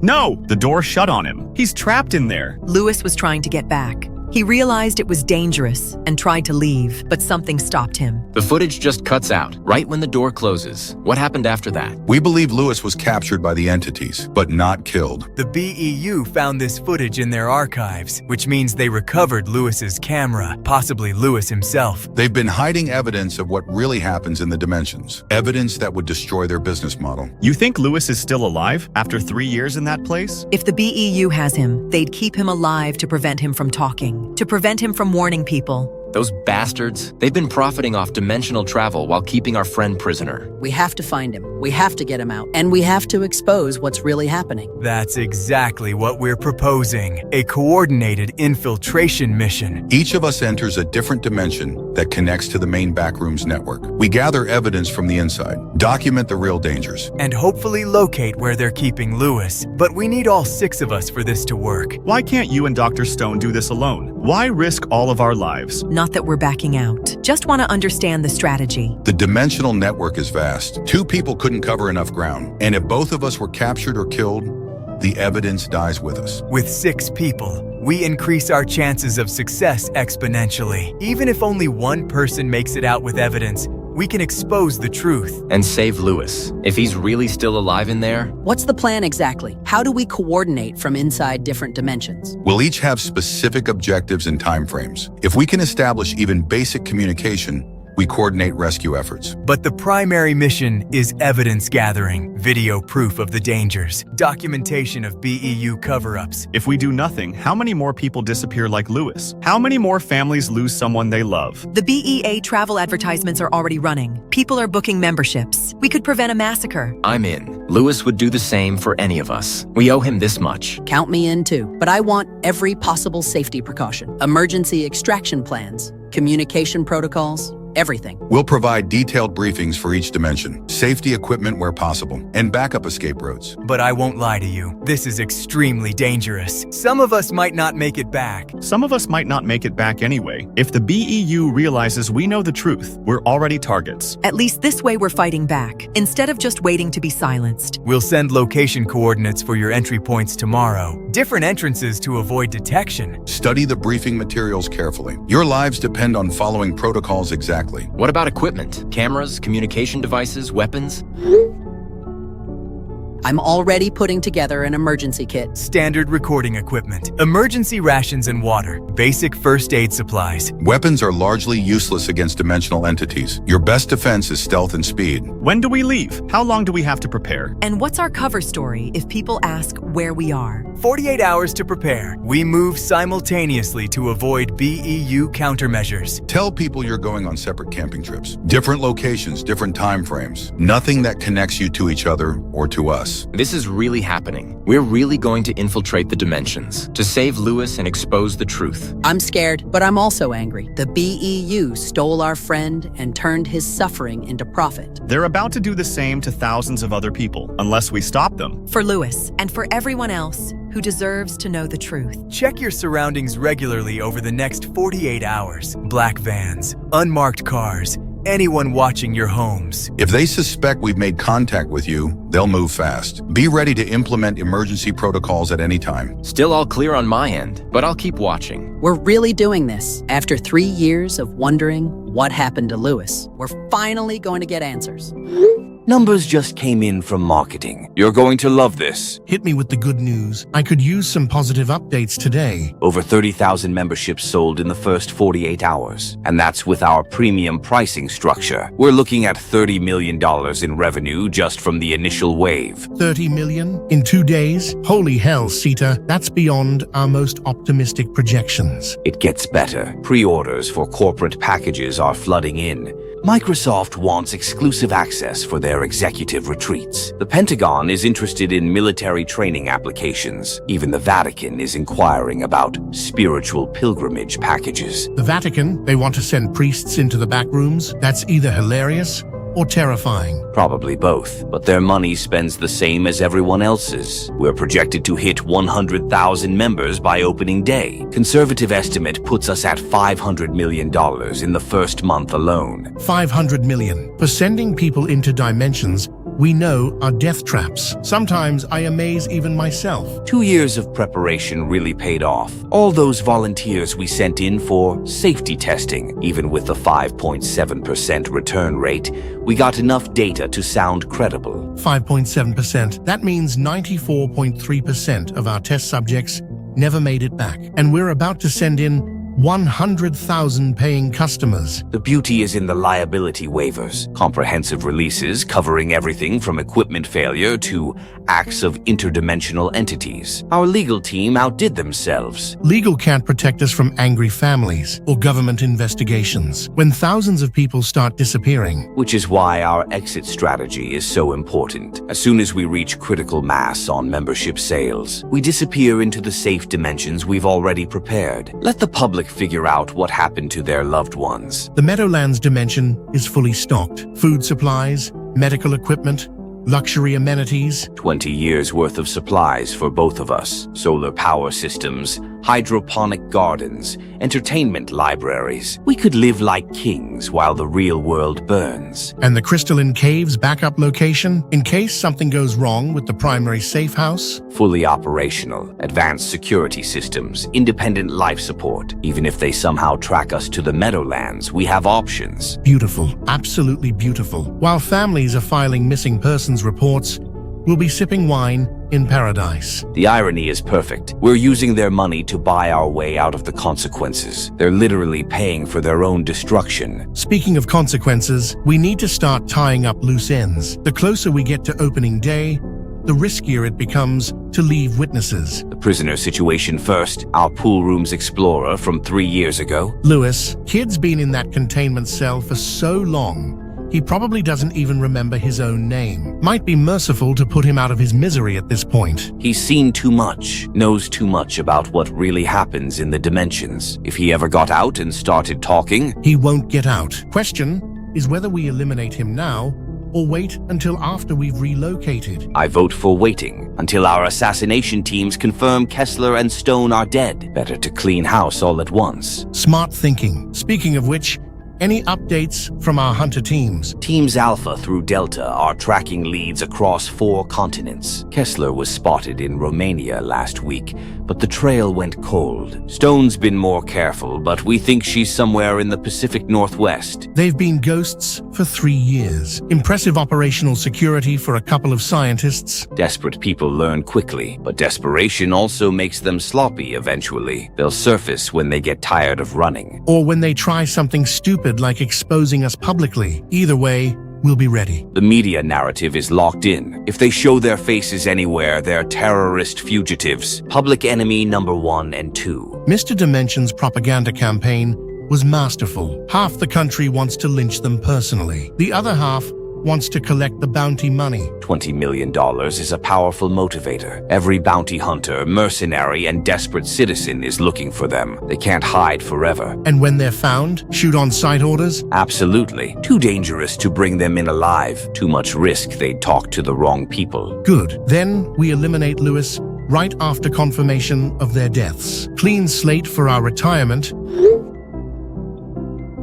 No! The door shut on him. He's trapped in there. Lewis was trying to get back. He realized it was dangerous and tried to leave, but something stopped him. The footage just cuts out, right when the door closes. What happened after that? We believe Lewis was captured by the entities, but not killed. The BEU found this footage in their archives, which means they recovered Lewis's camera, possibly Lewis himself. They've been hiding evidence of what really happens in the dimensions, evidence that would destroy their business model. You think Lewis is still alive after 3 years in that place? If the BEU has him, they'd keep him alive to prevent him from talking, to prevent him from warning people. Those bastards, they've been profiting off dimensional travel while keeping our friend prisoner. We have to find him. We have to get him out. And we have to expose what's really happening. That's exactly what we're proposing. A coordinated infiltration mission. Each of us enters a different dimension that connects to the main Backrooms network. We gather evidence from the inside, document the real dangers, and hopefully locate where they're keeping Lewis. But we need all 6 of us for this to work. Why can't you and Dr. Stone do this alone? Why risk all of our lives? Not that we're backing out. Just want to understand the strategy. The dimensional network is vast. 2 people couldn't cover enough ground. And if both of us were captured or killed, the evidence dies with us. With 6 people, we increase our chances of success exponentially. Even if only one person makes it out with evidence, we can expose the truth. And save Lewis. If he's really still alive in there. What's the plan exactly? How do we coordinate from inside different dimensions? We'll each have specific objectives and timeframes. If we can establish even basic communication, we coordinate rescue efforts. But the primary mission is evidence gathering, video proof of the dangers, documentation of BEU cover-ups. If we do nothing, how many more people disappear like Lewis? How many more families lose someone they love? The BEA travel advertisements are already running. People are booking memberships. We could prevent a massacre. I'm in. Lewis would do the same for any of us. We owe him this much. Count me in too. But I want every possible safety precaution. Emergency extraction plans, communication protocols, everything. We'll provide detailed briefings for each dimension, safety equipment where possible, and backup escape roads. But I won't lie to you, this is extremely dangerous. Some of us might not make it back. Some of us might not make it back anyway. If the BEU realizes we know the truth, we're already targets. At least this way we're fighting back, instead of just waiting to be silenced. We'll send location coordinates for your entry points tomorrow. Different entrances to avoid detection. Study the briefing materials carefully. Your lives depend on following protocols exactly. What about equipment? Cameras, communication devices, weapons? I'm already putting together an emergency kit. Standard recording equipment, emergency rations and water, basic first aid supplies. Weapons are largely useless against dimensional entities. Your best defense is stealth and speed. When do we leave? How long do we have to prepare? And what's our cover story if people ask where we are? 48 hours to prepare. We move simultaneously to avoid BEU countermeasures. Tell people you're going on separate camping trips. Different locations, different time frames. Nothing that connects you to each other or to us. This is really happening. We're really going to infiltrate the dimensions to save Lewis and expose the truth. I'm scared, but I'm also angry. The BEU stole our friend and turned his suffering into profit. They're about to do the same to thousands of other people, unless we stop them. For Lewis, and for everyone else who deserves to know the truth. Check your surroundings regularly over the next 48 hours. Black vans, unmarked cars, anyone watching your homes. If they suspect we've made contact with you, they'll move fast. Be ready to implement emergency protocols at any time. Still all clear on my end, but I'll keep watching. We're really doing this. After 3 years of wondering what happened to Lewis, we're finally going to get answers. Numbers just came in from marketing. You're going to love this. Hit me with the good news. I could use some positive updates today. Over 30,000 memberships sold in the first 48 hours. And that's with our premium pricing structure. We're looking at $30 million in revenue just from the initial wave. 30 million in 2 days? Holy hell, Sita. That's beyond our most optimistic projections. It gets better. Pre-orders for corporate packages are flooding in. Microsoft wants exclusive access for their executive retreats. The Pentagon is interested in military training applications. Even the Vatican is inquiring about spiritual pilgrimage packages. The Vatican, they want to send priests into the backrooms? That's either hilarious or terrifying. Probably both, but their money spends the same as everyone else's. We're projected to hit 100,000 members by opening day. Conservative estimate puts us at $500 million in the first month alone. 500 million for sending people into dimensions we know are death traps. Sometimes I amaze even myself. 2 years of preparation really paid off. All those volunteers we sent in for safety testing, even with the 5.7% return rate, we got enough data to sound credible. 5.7%. That means 94.3% of our test subjects never made it back. And we're about to send in 100,000 paying customers. The beauty is in the liability waivers, comprehensive releases covering everything from equipment failure to acts of interdimensional entities. Our legal team outdid themselves. Legal can't protect us from angry families or government investigations when thousands of people start disappearing. Which is why our exit strategy is so important. As soon as we reach critical mass on membership sales, we disappear into the safe dimensions we've already prepared. Let the public figure out what happened to their loved ones. The Meadowlands dimension is fully stocked. Food supplies, medical equipment, luxury amenities. 20 years worth of supplies for both of us. Solar power systems, hydroponic gardens, entertainment libraries. We could live like kings while the real world burns. And the Crystalline Caves backup location, in case something goes wrong with the primary safe house? Fully operational, advanced security systems, independent life support. Even if they somehow track us to the Meadowlands, we have options. Beautiful, absolutely beautiful. While families are filing missing persons reports, we'll be sipping wine in paradise. The irony is perfect. We're using their money to buy our way out of the consequences. They're literally paying for their own destruction. Speaking of consequences, we need to start tying up loose ends. The closer we get to opening day, the riskier it becomes to leave witnesses. The prisoner situation first. Our pool room's explorer from 3 years ago. Lewis, kid's been in that containment cell for so long. He probably doesn't even remember his own name. Might be merciful to put him out of his misery at this point. He's seen too much, knows too much about what really happens in the dimensions. If he ever got out and started talking, He won't get out. Question is whether we eliminate him now or wait until after we've relocated. I vote for waiting until our assassination teams confirm Kessler and Stone are dead. Better to clean house all at once. Smart thinking. Speaking of which, any updates from our hunter teams? Teams Alpha through Delta are tracking leads across 4 continents. Kessler was spotted in Romania last week, but the trail went cold. Stone's been more careful, but we think she's somewhere in the Pacific Northwest. They've been ghosts for 3 years. Impressive operational security for a couple of scientists. Desperate people learn quickly, but desperation also makes them sloppy eventually. They'll surface when they get tired of running. Or when they try something stupid like exposing us publicly. Either way, we'll be ready. The media narrative is locked in. If they show their faces anywhere, they're terrorist fugitives. Public enemy number 1 and 2. Mr. Dimension's propaganda campaign was masterful. Half the country wants to lynch them personally. The other half wants to collect the bounty money. $20 million is a powerful motivator. Every bounty hunter, mercenary, and desperate citizen is looking for them. They can't hide forever. And when they're found, shoot on sight orders? Absolutely. Too dangerous to bring them in alive. Too much risk they'd talk to the wrong people. Good. Then we eliminate Lewis right after confirmation of their deaths. Clean slate for our retirement.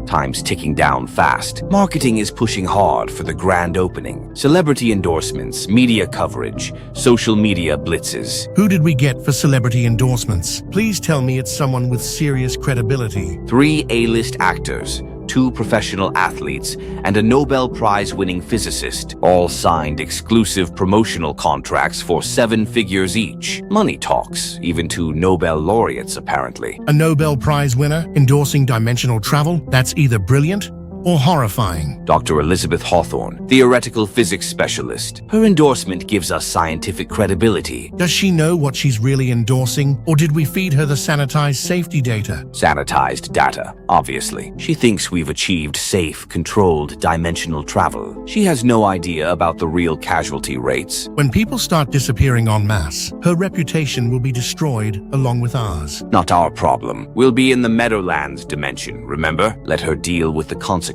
Time's ticking down fast. Marketing is pushing hard for the grand opening. Celebrity endorsements, media coverage, social media blitzes. Who did we get for celebrity endorsements? Please tell me it's someone with serious credibility. 3 A-list actors, 2 professional athletes, and a Nobel Prize-winning physicist, all signed exclusive promotional contracts for 7 figures each. Money talks, even to Nobel laureates apparently. A Nobel Prize winner endorsing dimensional travel? That's either brilliant or horrifying. Dr. Elizabeth Hawthorne, theoretical physics specialist. Her endorsement gives us scientific credibility. Does she know what she's really endorsing, or did we feed her the sanitized safety data? Sanitized data, obviously. She thinks we've achieved safe, controlled dimensional travel. She has no idea about the real casualty rates. When people start disappearing en masse, her reputation will be destroyed along with ours. Not our problem. We'll be in the Meadowlands dimension, remember? Let her deal with the consequences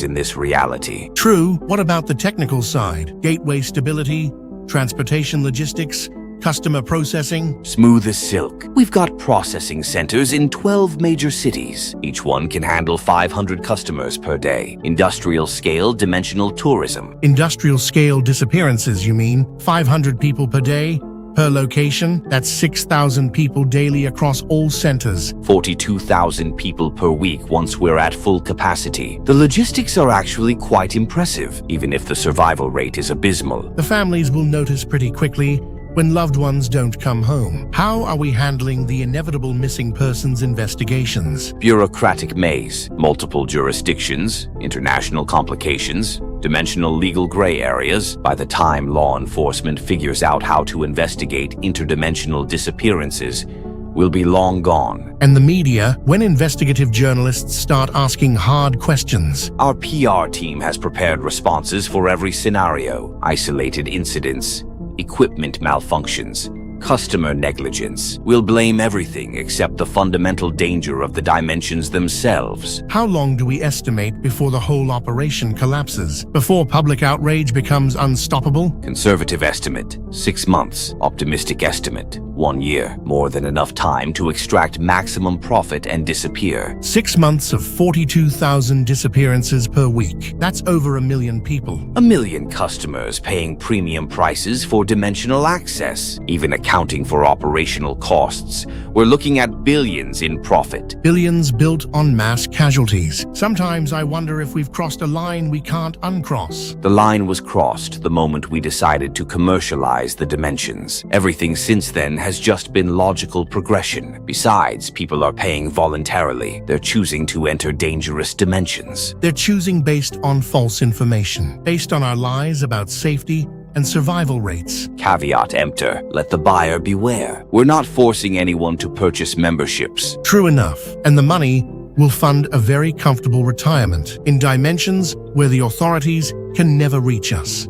in this reality. True. What about the technical side? Gateway stability, transportation logistics, customer processing? Smooth as silk. We've got processing centers in 12 major cities. Each one can handle 500 customers per day. Industrial scale dimensional tourism. Industrial scale disappearances, you mean? 500 people per day? Per location, that's 6,000 people daily across all centers. 42,000 people per week once we're at full capacity. The logistics are actually quite impressive, even if the survival rate is abysmal. The families will notice pretty quickly when loved ones don't come home. How are we handling the inevitable missing persons investigations? Bureaucratic maze, multiple jurisdictions, international complications, dimensional legal gray areas. By the time law enforcement figures out how to investigate interdimensional disappearances, we'll be long gone. And the media, when investigative journalists start asking hard questions? Our PR team has prepared responses for every scenario. Isolated incidents, equipment malfunctions, customer negligence. We'll blame everything except the fundamental danger of the dimensions themselves. How long do we estimate before the whole operation collapses? Before public outrage becomes unstoppable? Conservative estimate, 6 months. Optimistic estimate, 1 year. More than enough time to extract maximum profit and disappear. 6 months of 42,000 disappearances per week. That's over 1 million people. 1 million customers paying premium prices for dimensional access. Even accounting for operational costs, we're looking at billions in profit. Billions built on mass casualties. Sometimes I wonder if we've crossed a line we can't uncross. The line was crossed the moment we decided to commercialize the dimensions. Everything since then has just been logical progression. Besides, people are paying voluntarily. They're choosing to enter dangerous dimensions. They're choosing based on false information, based on our lies about safety and survival rates. Caveat emptor, let the buyer beware. We're not forcing anyone to purchase memberships. True enough. And the money will fund a very comfortable retirement in dimensions where the authorities can never reach us.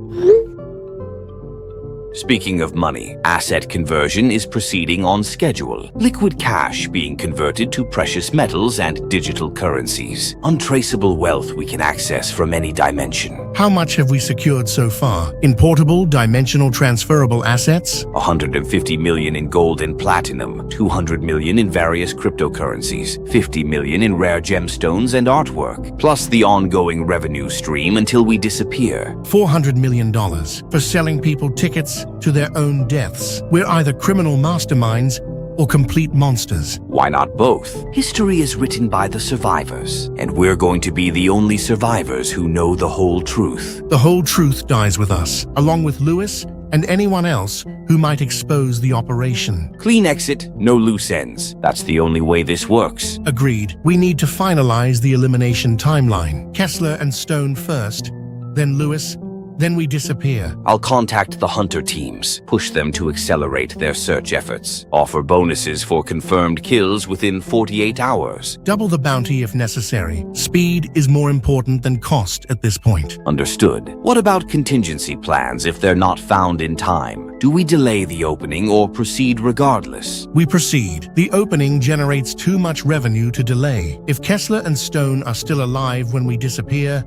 Speaking of money, asset conversion is proceeding on schedule. Liquid cash being converted to precious metals and digital currencies. Untraceable wealth we can access from any dimension. How much have we secured so far in portable, dimensional transferable assets? 150 million in gold and platinum, 200 million in various cryptocurrencies, 50 million in rare gemstones and artwork, plus the ongoing revenue stream until we disappear. $400 million for selling people tickets to their own deaths. We're either criminal masterminds or complete monsters. Why not both? History is written by the survivors, and we're going to be the only survivors who know the whole truth. The whole truth dies with us, along with Lewis and anyone else who might expose the operation. Clean exit, no loose ends. That's the only way this works. Agreed. We need to finalize the elimination timeline. Kessler and Stone first, then Lewis, then we disappear. I'll contact the hunter teams, push them to accelerate their search efforts, offer bonuses for confirmed kills within 48 hours. Double the bounty if necessary. Speed is more important than cost at this point. Understood. What about contingency plans if they're not found in time? Do we delay the opening or proceed regardless? We proceed. The opening generates too much revenue to delay. If Kessler and Stone are still alive when we disappear,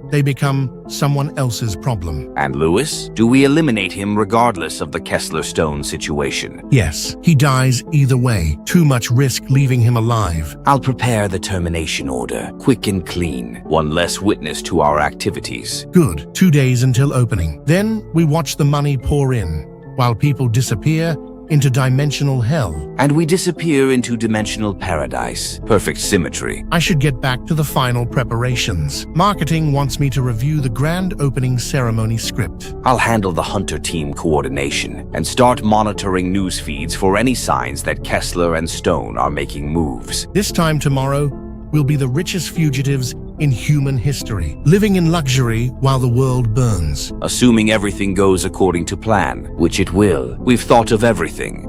they become someone else's problem. And Lewis? Do we eliminate him regardless of the Kessler-Stone situation? Yes, he dies either way. Too much risk leaving him alive. I'll prepare the termination order, quick and clean. One less witness to our activities. Good. 2 days until opening. Then we watch the money pour in, while people disappear into dimensional hell. And we disappear into dimensional paradise. Perfect symmetry. I should get back to the final preparations. Marketing wants me to review the grand opening ceremony script. I'll handle the hunter team coordination and start monitoring news feeds for any signs that Kessler and Stone are making moves. This time tomorrow, we'll be the richest fugitives in human history, living in luxury while the world burns. Assuming everything goes according to plan, which it will. We've thought of everything.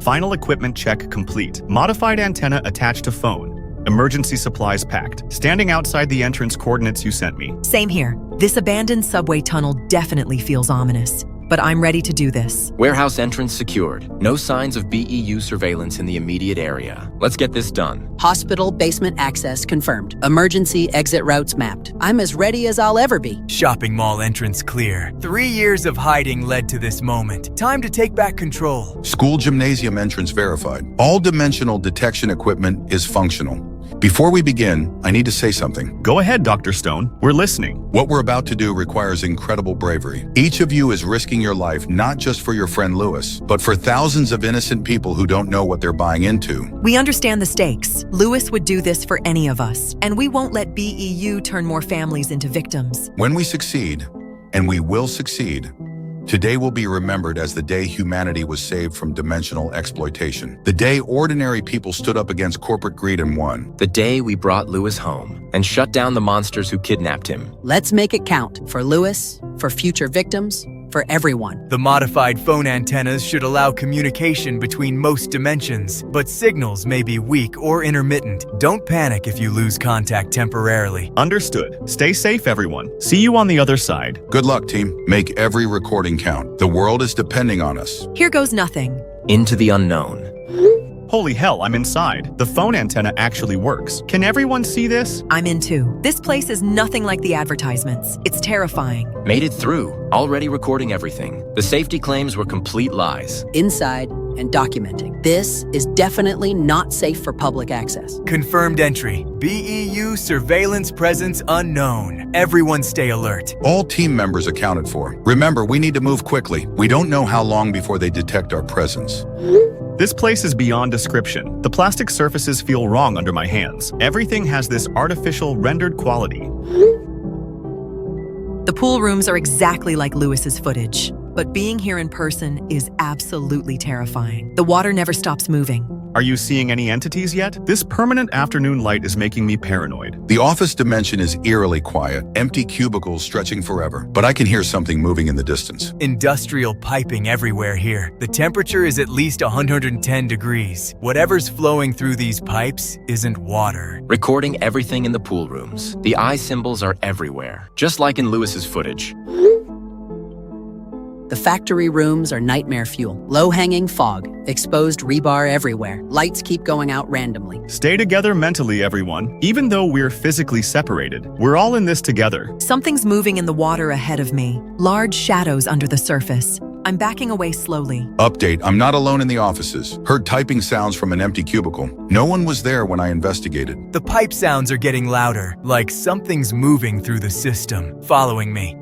Final equipment check complete. Modified antenna attached to phone. Emergency supplies packed. Standing outside the entrance coordinates you sent me. Same here. This abandoned subway tunnel definitely feels ominous, but I'm ready to do this. Warehouse entrance secured. No signs of BEU surveillance in the immediate area. Let's get this done. Hospital basement access confirmed. Emergency exit routes mapped. I'm as ready as I'll ever be. Shopping mall entrance clear. 3 years of hiding led to this moment. Time to take back control. School gymnasium entrance verified. All dimensional detection equipment is functional. Before we begin, I need to say something. Go ahead, Dr. Stone. We're listening. What we're about to do requires incredible bravery. Each of you is risking your life not just for your friend Lewis, but for thousands of innocent people who don't know what they're buying into. We understand the stakes. Lewis would do this for any of us, and we won't let BEU turn more families into victims. When we succeed, and we will succeed, today will be remembered as the day humanity was saved from dimensional exploitation. The day ordinary people stood up against corporate greed and won. The day we brought Lewis home and shut down the monsters who kidnapped him. Let's make it count for Lewis, for future victims, for everyone. The modified phone antennas should allow communication between most dimensions, but signals may be weak or intermittent. Don't panic if you lose contact temporarily. Understood. Stay safe, everyone. See you on the other side. Good luck, team. Make every recording count. The world is depending on us. Here goes nothing. Into the unknown. Holy hell, I'm inside. The phone antenna actually works. Can everyone see this? I'm in too. This place is nothing like the advertisements. It's terrifying. Made it through. Already recording everything. The safety claims were complete lies. Inside and documenting. This is definitely not safe for public access. Confirmed entry. BEU surveillance presence unknown. Everyone stay alert. All team members accounted for. Remember, we need to move quickly. We don't know how long before they detect our presence. This place is beyond description. The plastic surfaces feel wrong under my hands. Everything has this artificial rendered quality. The pool rooms are exactly like Lewis's footage, but being here in person is absolutely terrifying. The water never stops moving. Are you seeing any entities yet? This permanent afternoon light is making me paranoid. The office dimension is eerily quiet, empty cubicles stretching forever, but I can hear something moving in the distance. Industrial piping everywhere here. The temperature is at least 110 degrees. Whatever's flowing through these pipes isn't water. Recording everything in the pool rooms. The eye symbols are everywhere, just like in Lewis's footage. The factory rooms are nightmare fuel. Low-hanging fog, exposed rebar everywhere. Lights keep going out randomly. Stay together mentally, everyone. Even though we're physically separated, we're all in this together. Something's moving in the water ahead of me. Large shadows under the surface. I'm backing away slowly. Update, I'm not alone in the offices. Heard typing sounds from an empty cubicle. No one was there when I investigated. The pipe sounds are getting louder, like something's moving through the system, following me.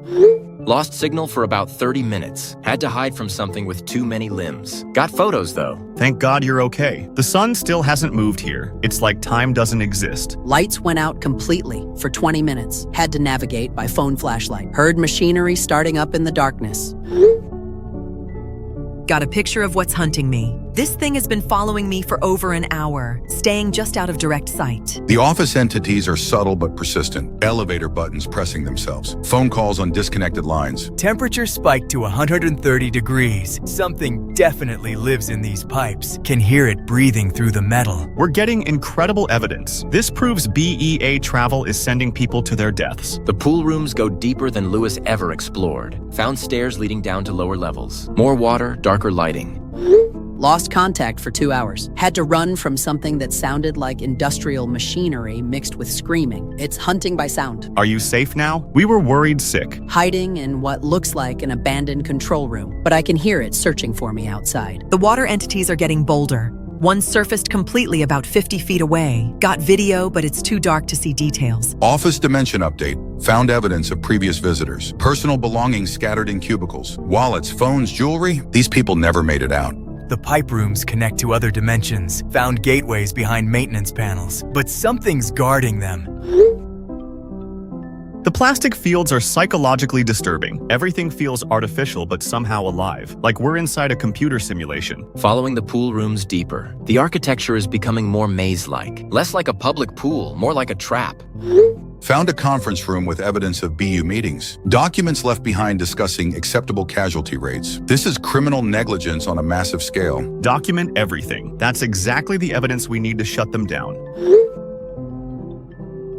Lost signal for about 30 minutes. Had to hide from something with too many limbs. Got photos, though. Thank God you're okay. The sun still hasn't moved here. It's like time doesn't exist. Lights went out completely for 20 minutes. Had to navigate by phone flashlight. Heard machinery starting up in the darkness. Got a picture of what's hunting me. This thing has been following me for over an hour, staying just out of direct sight. The office entities are subtle but persistent. Elevator buttons pressing themselves. Phone calls on disconnected lines. Temperature spiked to 130 degrees. Something definitely lives in these pipes. Can hear it breathing through the metal. We're getting incredible evidence. This proves BEA travel is sending people to their deaths. The pool rooms go deeper than Lewis ever explored. Found stairs leading down to lower levels. More water, darker lighting. Lost contact for 2 hours. Had to run from something that sounded like industrial machinery mixed with screaming. It's hunting by sound. Are you safe now? We were worried sick. Hiding in what looks like an abandoned control room, but I can hear it searching for me outside. The water entities are getting bolder. One surfaced completely about 50 feet away. Got video, but it's too dark to see details. Office dimension update. Found evidence of previous visitors. Personal belongings scattered in cubicles. Wallets, phones, jewelry. These people never made it out. The pipe rooms connect to other dimensions. Found gateways behind maintenance panels, but something's guarding them. The plastic fields are psychologically disturbing. Everything feels artificial but somehow alive, like we're inside a computer simulation. Following the pool rooms deeper, the architecture is becoming more maze-like. Less like a public pool, more like a trap. Found a conference room with evidence of BU meetings. Documents left behind discussing acceptable casualty rates. This is criminal negligence on a massive scale. Document everything. That's exactly the evidence we need to shut them down.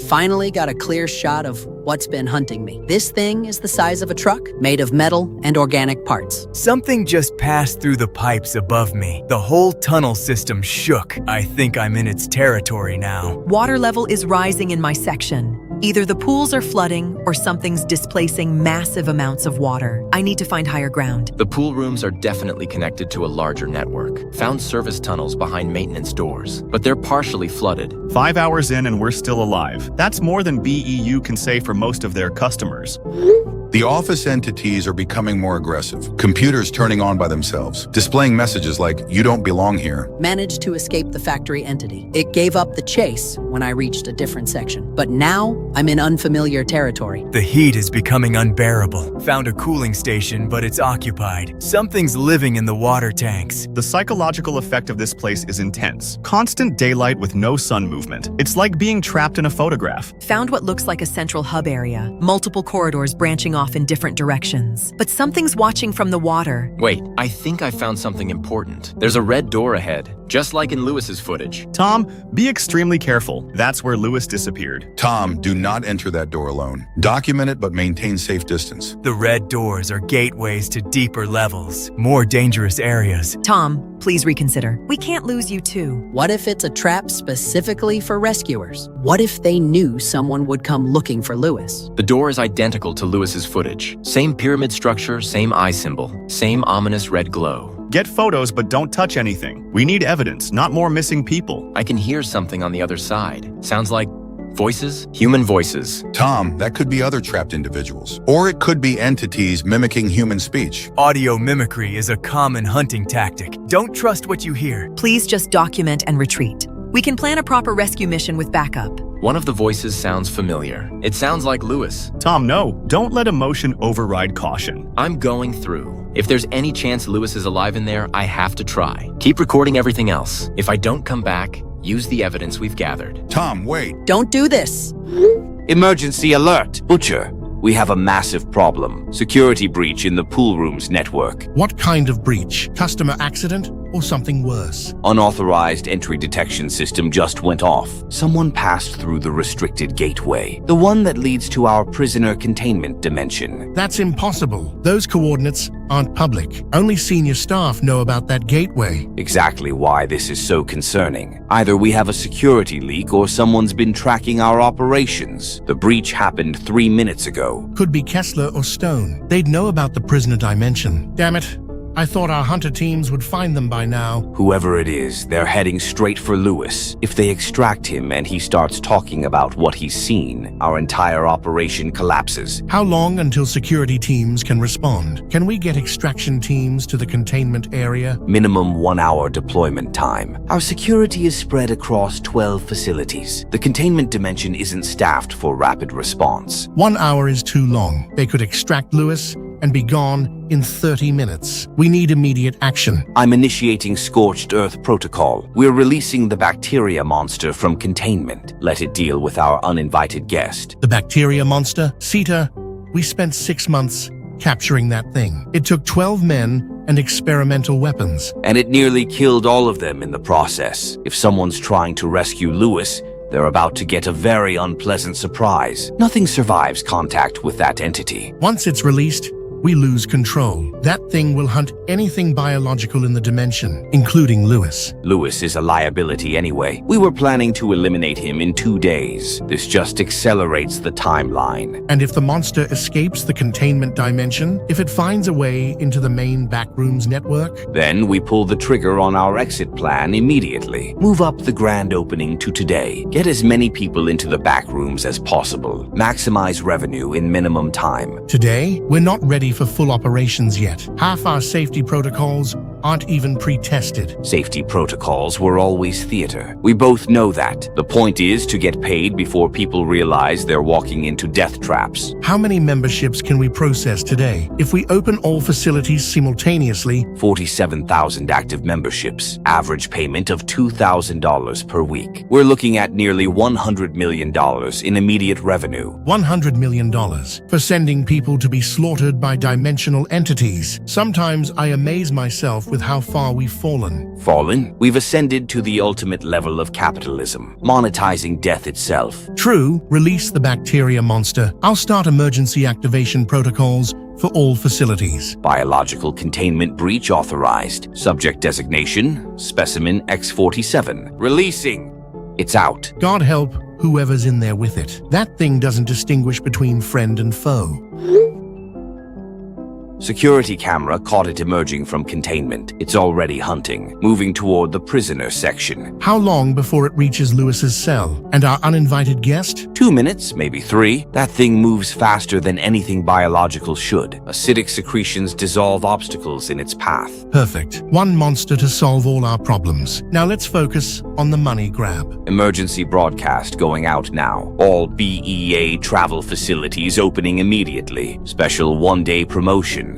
Finally got a clear shot of what's been hunting me. This thing is the size of a truck, made of metal and organic parts. Something just passed through the pipes above me. The whole tunnel system shook. I think I'm in its territory now. Water level is rising in my section. Either the pools are flooding or something's displacing massive amounts of water. I need to find higher ground. The pool rooms are definitely connected to a larger network. Found service tunnels behind maintenance doors, but they're partially flooded. 5 hours in and we're still alive. That's more than BEU can say for most of their customers. The office entities are becoming more aggressive. Computers turning on by themselves, displaying messages like, "You don't belong here." Managed to escape the factory entity. It gave up the chase when I reached a different section. But now I'm in unfamiliar territory. The heat is becoming unbearable. Found a cooling station, but it's occupied. Something's living in the water tanks. The psychological effect of this place is intense. Constant daylight with no sun movement. It's like being trapped in a photograph. Found what looks like a central hub area. Multiple corridors branching off in different directions. But something's watching from the water. Wait, I think I found something important. There's a red door ahead, just like in Lewis's footage. Tom, be extremely careful. That's where Lewis disappeared. Tom, do not enter that door alone. Document it, but maintain safe distance. The red doors are gateways to deeper levels, more dangerous areas. Tom, please reconsider. We can't lose you too. What if it's a trap specifically for rescuers? What if they knew someone would come looking for Lewis? The door is identical to Lewis's footage. Same pyramid structure, same eye symbol, same ominous red glow. Get photos, but don't touch anything. We need evidence, not more missing people. I can hear something on the other side. Sounds like voices? Human voices. Tom, that could be other trapped individuals. Or it could be entities mimicking human speech. Audio mimicry is a common hunting tactic. Don't trust what you hear. Please just document and retreat. We can plan a proper rescue mission with backup. One of the voices sounds familiar. It sounds like Lewis. Tom, no. Don't let emotion override caution. I'm going through. If there's any chance Lewis is alive in there, I have to try. Keep recording everything else. If I don't come back, use the evidence we've gathered. Tom, wait. Don't do this. Emergency alert! Butcher, we have a massive problem. Security breach in the pool rooms network. What kind of breach? Customer accident or something worse? Unauthorized entry detection system just went off. Someone passed through the restricted gateway, the one that leads to our prisoner containment dimension. That's impossible. Those coordinates aren't public. Only senior staff know about that gateway. Exactly why this is so concerning. Either we have a security leak or someone's been tracking our operations. The breach happened 3 minutes ago. Could be Kessler or Stone. They'd know about the prisoner dimension. Damn it. I thought our hunter teams would find them by now. Whoever it is, they're heading straight for Lewis. If they extract him and he starts talking about what he's seen, our entire operation collapses. How long until security teams can respond? Can we get extraction teams to the containment area? Minimum 1 hour deployment time. Our security is spread across 12 facilities. The containment dimension isn't staffed for rapid response. 1 hour is too long. They could extract Lewis and be gone in 30 minutes. We need immediate action. I'm initiating Scorched Earth Protocol. We're releasing the bacteria monster from containment. Let it deal with our uninvited guest. The bacteria monster? Sita, we spent 6 months capturing that thing. It took 12 men and experimental weapons. And it nearly killed all of them in the process. If someone's trying to rescue Lewis, they're about to get a very unpleasant surprise. Nothing survives contact with that entity. Once it's released, we lose control. That thing will hunt anything biological in the dimension, including Lewis. Lewis is a liability anyway. We were planning to eliminate him in 2 days. This just accelerates the timeline. And if the monster escapes the containment dimension, if it finds a way into the main Backrooms network? Then we pull the trigger on our exit plan immediately. Move up the grand opening to today. Get as many people into the Backrooms as possible. Maximize revenue in minimum time. Today, we're not ready for full operations yet. Half our safety protocols aren't even pre-tested. Safety protocols were always theater. We both know that. The point is to get paid before people realize they're walking into death traps. How many memberships can we process today? If we open all facilities simultaneously, 47,000 active memberships. Average payment of $2,000 per week. We're looking at nearly $100 million in immediate revenue. $100 million for sending people to be slaughtered by dimensional entities. Sometimes I amaze myself with how far we've fallen. Fallen? We've ascended to the ultimate level of capitalism, monetizing death itself. True, release the bacteria monster. I'll start emergency activation protocols for all facilities. Biological containment breach authorized. Subject designation, specimen X47. Releasing. It's out. God help whoever's in there with it. That thing doesn't distinguish between friend and foe. Security camera caught it emerging from containment. It's already hunting, moving toward the prisoner section. How long before it reaches Lewis's cell? And our uninvited guest? 2 minutes, maybe 3. That thing moves faster than anything biological should. Acidic secretions dissolve obstacles in its path. Perfect. One monster to solve all our problems. Now let's focus on the money grab. Emergency broadcast going out now. All BEA travel facilities opening immediately. Special 1-day promotion.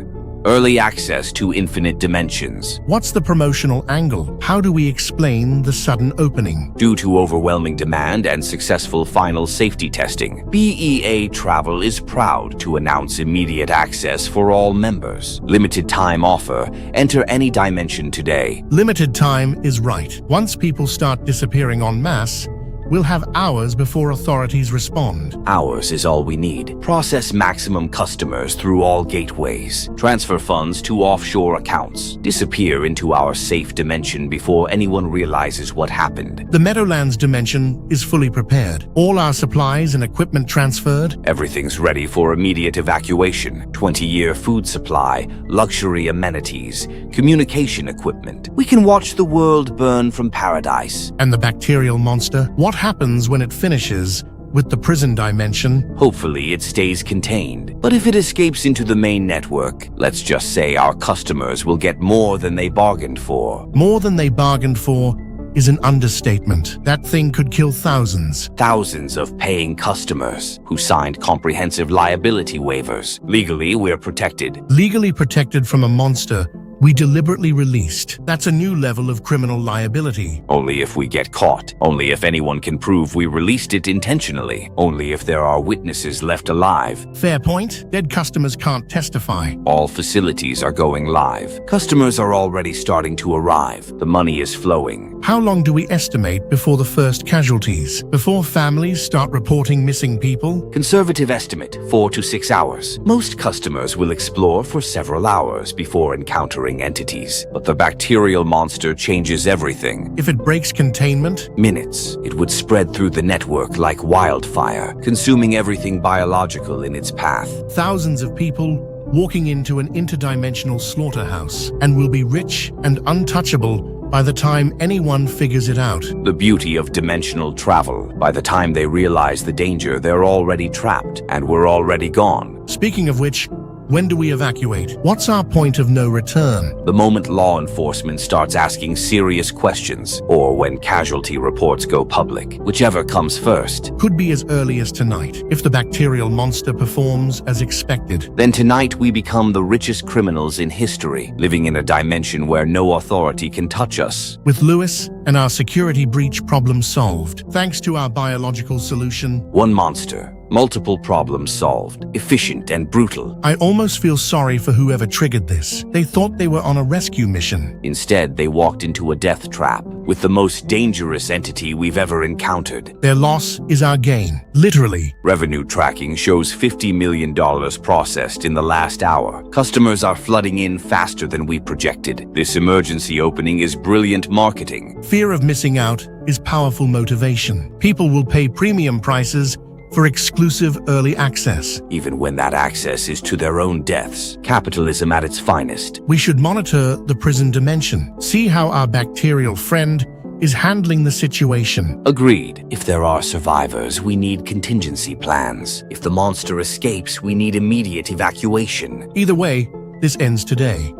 Early access to infinite dimensions. What's the promotional angle? How do we explain the sudden opening? Due to overwhelming demand and successful final safety testing, BEA Travel is proud to announce immediate access for all members. Limited time offer. Enter any dimension today. Limited time is right. Once people start disappearing en masse, we'll have hours before authorities respond. Hours is all we need. Process maximum customers through all gateways. Transfer funds to offshore accounts. Disappear into our safe dimension before anyone realizes what happened. The Meadowlands dimension is fully prepared. All our supplies and equipment transferred. Everything's ready for immediate evacuation. 20-year food supply, luxury amenities, communication equipment. We can watch the world burn from paradise. And the bacterial monster? What happens when it finishes with the prison dimension? Hopefully it stays contained. But if it escapes into the main network, let's just say our customers will get more than they bargained for. More than they bargained for is an understatement. That thing could kill thousands. Thousands of paying customers who signed comprehensive liability waivers. Legally, we're protected. Legally protected from a monster we deliberately released. That's a new level of criminal liability. Only if we get caught. Only if anyone can prove we released it intentionally. Only if there are witnesses left alive. Fair point. Dead customers can't testify. All facilities are going live. Customers are already starting to arrive. The money is flowing. How long do we estimate before the first casualties? Before families start reporting missing people? Conservative estimate, 4 to 6 hours. Most customers will explore for several hours before encountering entities. But the bacterial monster changes everything. If it breaks containment? Minutes. It would spread through the network like wildfire, consuming everything biological in its path. Thousands of people walking into an interdimensional slaughterhouse, and will be rich and untouchable by the time anyone figures it out. The beauty of dimensional travel. By the time they realize the danger, they're already trapped, and we're already gone. Speaking of which, when do we evacuate? What's our point of no return? The moment law enforcement starts asking serious questions, or when casualty reports go public, whichever comes first. Could be as early as tonight, if the bacterial monster performs as expected. Then tonight we become the richest criminals in history, living in a dimension where no authority can touch us. With Lewis and our security breach problem solved, thanks to our biological solution. One monster. Multiple problems solved, efficient and brutal. I almost feel sorry for whoever triggered this. They thought they were on a rescue mission. Instead, they walked into a death trap with the most dangerous entity we've ever encountered. Their loss is our gain, literally. Revenue tracking shows $50 million processed in the last hour. Customers are flooding in faster than we projected. This emergency opening is brilliant marketing. Fear of missing out is powerful motivation. People will pay premium prices for exclusive early access. Even when that access is to their own deaths. Capitalism at its finest. We should monitor the prison dimension, see how our bacterial friend is handling the situation. Agreed. If there are survivors, we need contingency plans. If the monster escapes, we need immediate evacuation. Either way, this ends today.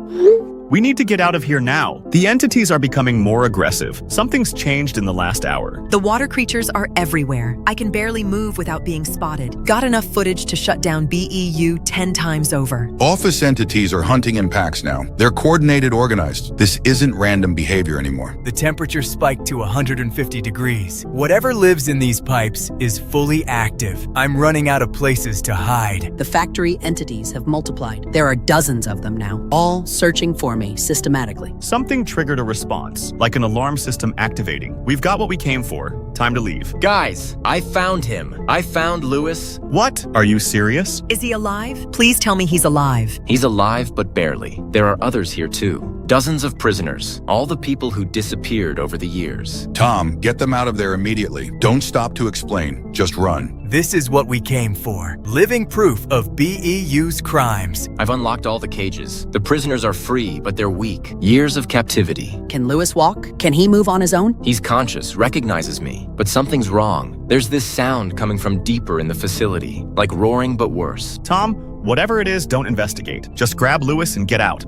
We need to get out of here now. The entities are becoming more aggressive. Something's changed in the last hour. The water creatures are everywhere. I can barely move without being spotted. Got enough footage to shut down BEU 10 times over. Office entities are hunting in packs now. They're coordinated, organized. This isn't random behavior anymore. The temperature spiked to 150 degrees. Whatever lives in these pipes is fully active. I'm running out of places to hide. The factory entities have multiplied. There are dozens of them now, all searching for me systematically. Something triggered a response, like an alarm system activating. We've got what we came for. Time to leave. Guys, I found him. I found Lewis. What? Are you serious? Is he alive? Please tell me he's alive. He's alive, but barely. There are others here too. Dozens of prisoners. All the people who disappeared over the years. Tom, get them out of there immediately. Don't stop to explain. Just run. This is what we came for. Living proof of BEU's crimes. I've unlocked all the cages. The prisoners are free, but they're weak. Years of captivity. Can Lewis walk? Can he move on his own? He's conscious, recognizes me, but something's wrong. There's this sound coming from deeper in the facility, like roaring but worse. Tom, whatever it is, don't investigate. Just grab Lewis and get out.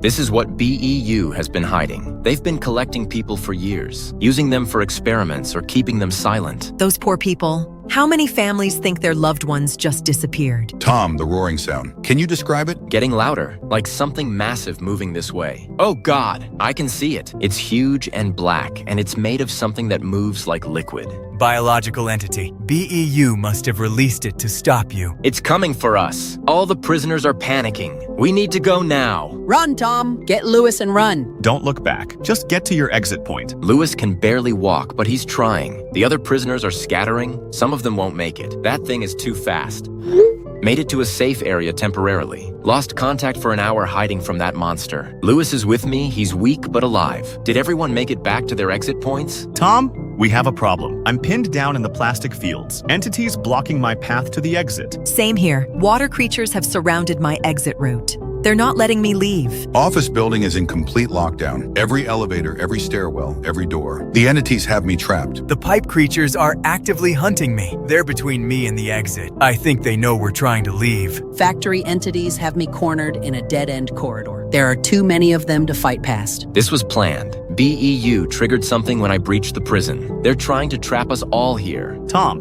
This is what BEU has been hiding. They've been collecting people for years, using them for experiments or keeping them silent. Those poor people. How many families think their loved ones just disappeared? Tom, the roaring sound. Can you describe it? Getting louder, like something massive moving this way. Oh God, I can see it. It's huge and black, and it's made of something that moves like liquid. Biological entity. BEU must have released it to stop you. It's coming for us. All the prisoners are panicking. We need to go now. Run, Tom! Get Lewis and run. Don't look back. Just get to your exit point. Lewis can barely walk, but he's trying. The other prisoners are scattering. Some of them won't make it. That thing is too fast. Made it to a safe area temporarily. Lost contact for an hour hiding from that monster. Lewis is with me. He's weak but alive. Did everyone make it back to their exit points? Tom, we have a problem. I'm pinned down in the plastic fields. Entities blocking my path to the exit. Same here. Water creatures have surrounded my exit route. They're not letting me leave. Office building is in complete lockdown. Every elevator, every stairwell, every door. The entities have me trapped. The pipe creatures are actively hunting me. They're between me and the exit. I think they know we're trying to leave. Factory entities have me cornered in a dead-end corridor. There are too many of them to fight past. This was planned. BEU triggered something when I breached the prison. They're trying to trap us all here. Tom,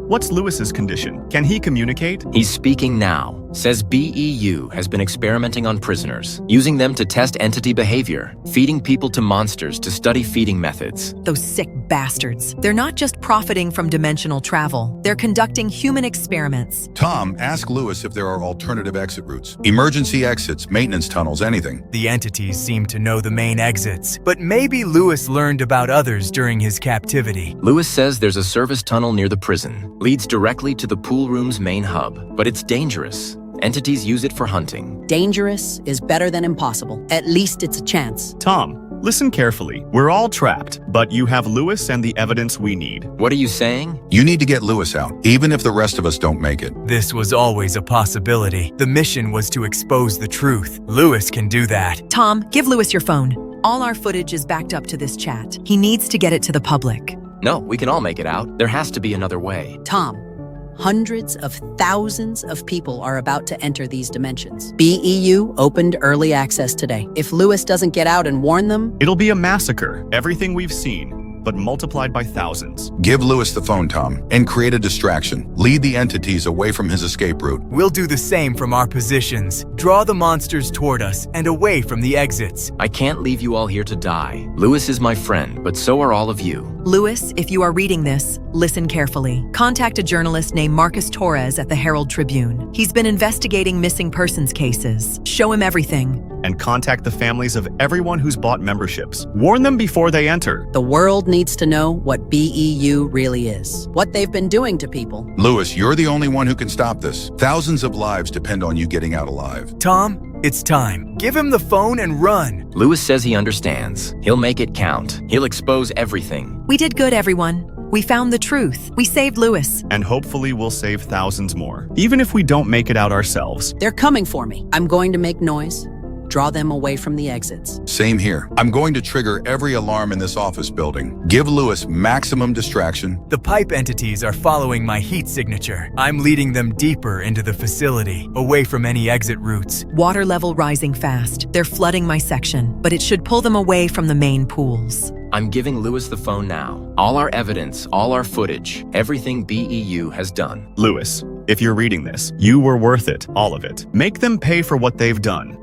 what's Lewis's condition? Can he communicate? He's speaking now. Says BEU has been experimenting on prisoners, using them to test entity behavior, feeding people to monsters to study feeding methods. Those sick bastards. They're not just profiting from dimensional travel. They're conducting human experiments. Tom, ask Lewis if there are alternative exit routes. Emergency exits, maintenance tunnels, anything. The entities seem to know the main exits, but maybe Lewis learned about others during his captivity. Lewis says there's a service tunnel near the prison. Leads directly to the pool room's main hub, but it's dangerous. Entities use it for hunting. Dangerous is better than impossible. At least it's a chance. Tom, listen carefully. We're all trapped, but you have Lewis and the evidence we need. What are you saying? You need to get Lewis out, even if the rest of us don't make it. This was always a possibility. The mission was to expose the truth. Lewis can do that. Tom, give Lewis your phone. All our footage is backed up to this chat. He needs to get it to the public. No, we can all make it out. There has to be another way. Tom, hundreds of thousands of people are about to enter these dimensions. BEU opened early access today. If Lewis doesn't get out and warn them, It'll be a massacre, everything we've seen, but multiplied by thousands. Give Lewis the phone, Tom, and create a distraction. Lead the entities away from his escape route. We'll do the same from our positions. Draw the monsters toward us and away from the exits. I can't leave you all here to die. Lewis is my friend, but so are all of you. Lewis, if you are reading this, listen carefully. Contact a journalist named Marcus Torres at the Herald Tribune. He's been investigating missing persons cases. Show him everything. And contact the families of everyone who's bought memberships. Warn them before they enter. the world needs to know what BEU really is, what they've been doing to people. Lewis, you're the only one who can stop this. Thousands of lives depend on you getting out alive. Tom, it's time. Give him the phone and run. Lewis says he understands. He'll make it count. He'll expose everything. We did good, everyone. We found the truth. We saved Lewis. And hopefully we'll save thousands more, even if we don't make it out ourselves. They're coming for me. I'm going to make noise, draw them away from the exits. Same here. I'm going to trigger every alarm in this office building. Give Lewis maximum distraction. The pipe entities are following my heat signature. I'm leading them deeper into the facility, away from any exit routes. Water level rising fast. They're flooding my section, but it should pull them away from the main pools. I'm giving Lewis the phone now. All our evidence, all our footage, everything BEU has done. Lewis, if you're reading this, you were worth it, all of it. Make them pay for what they've done.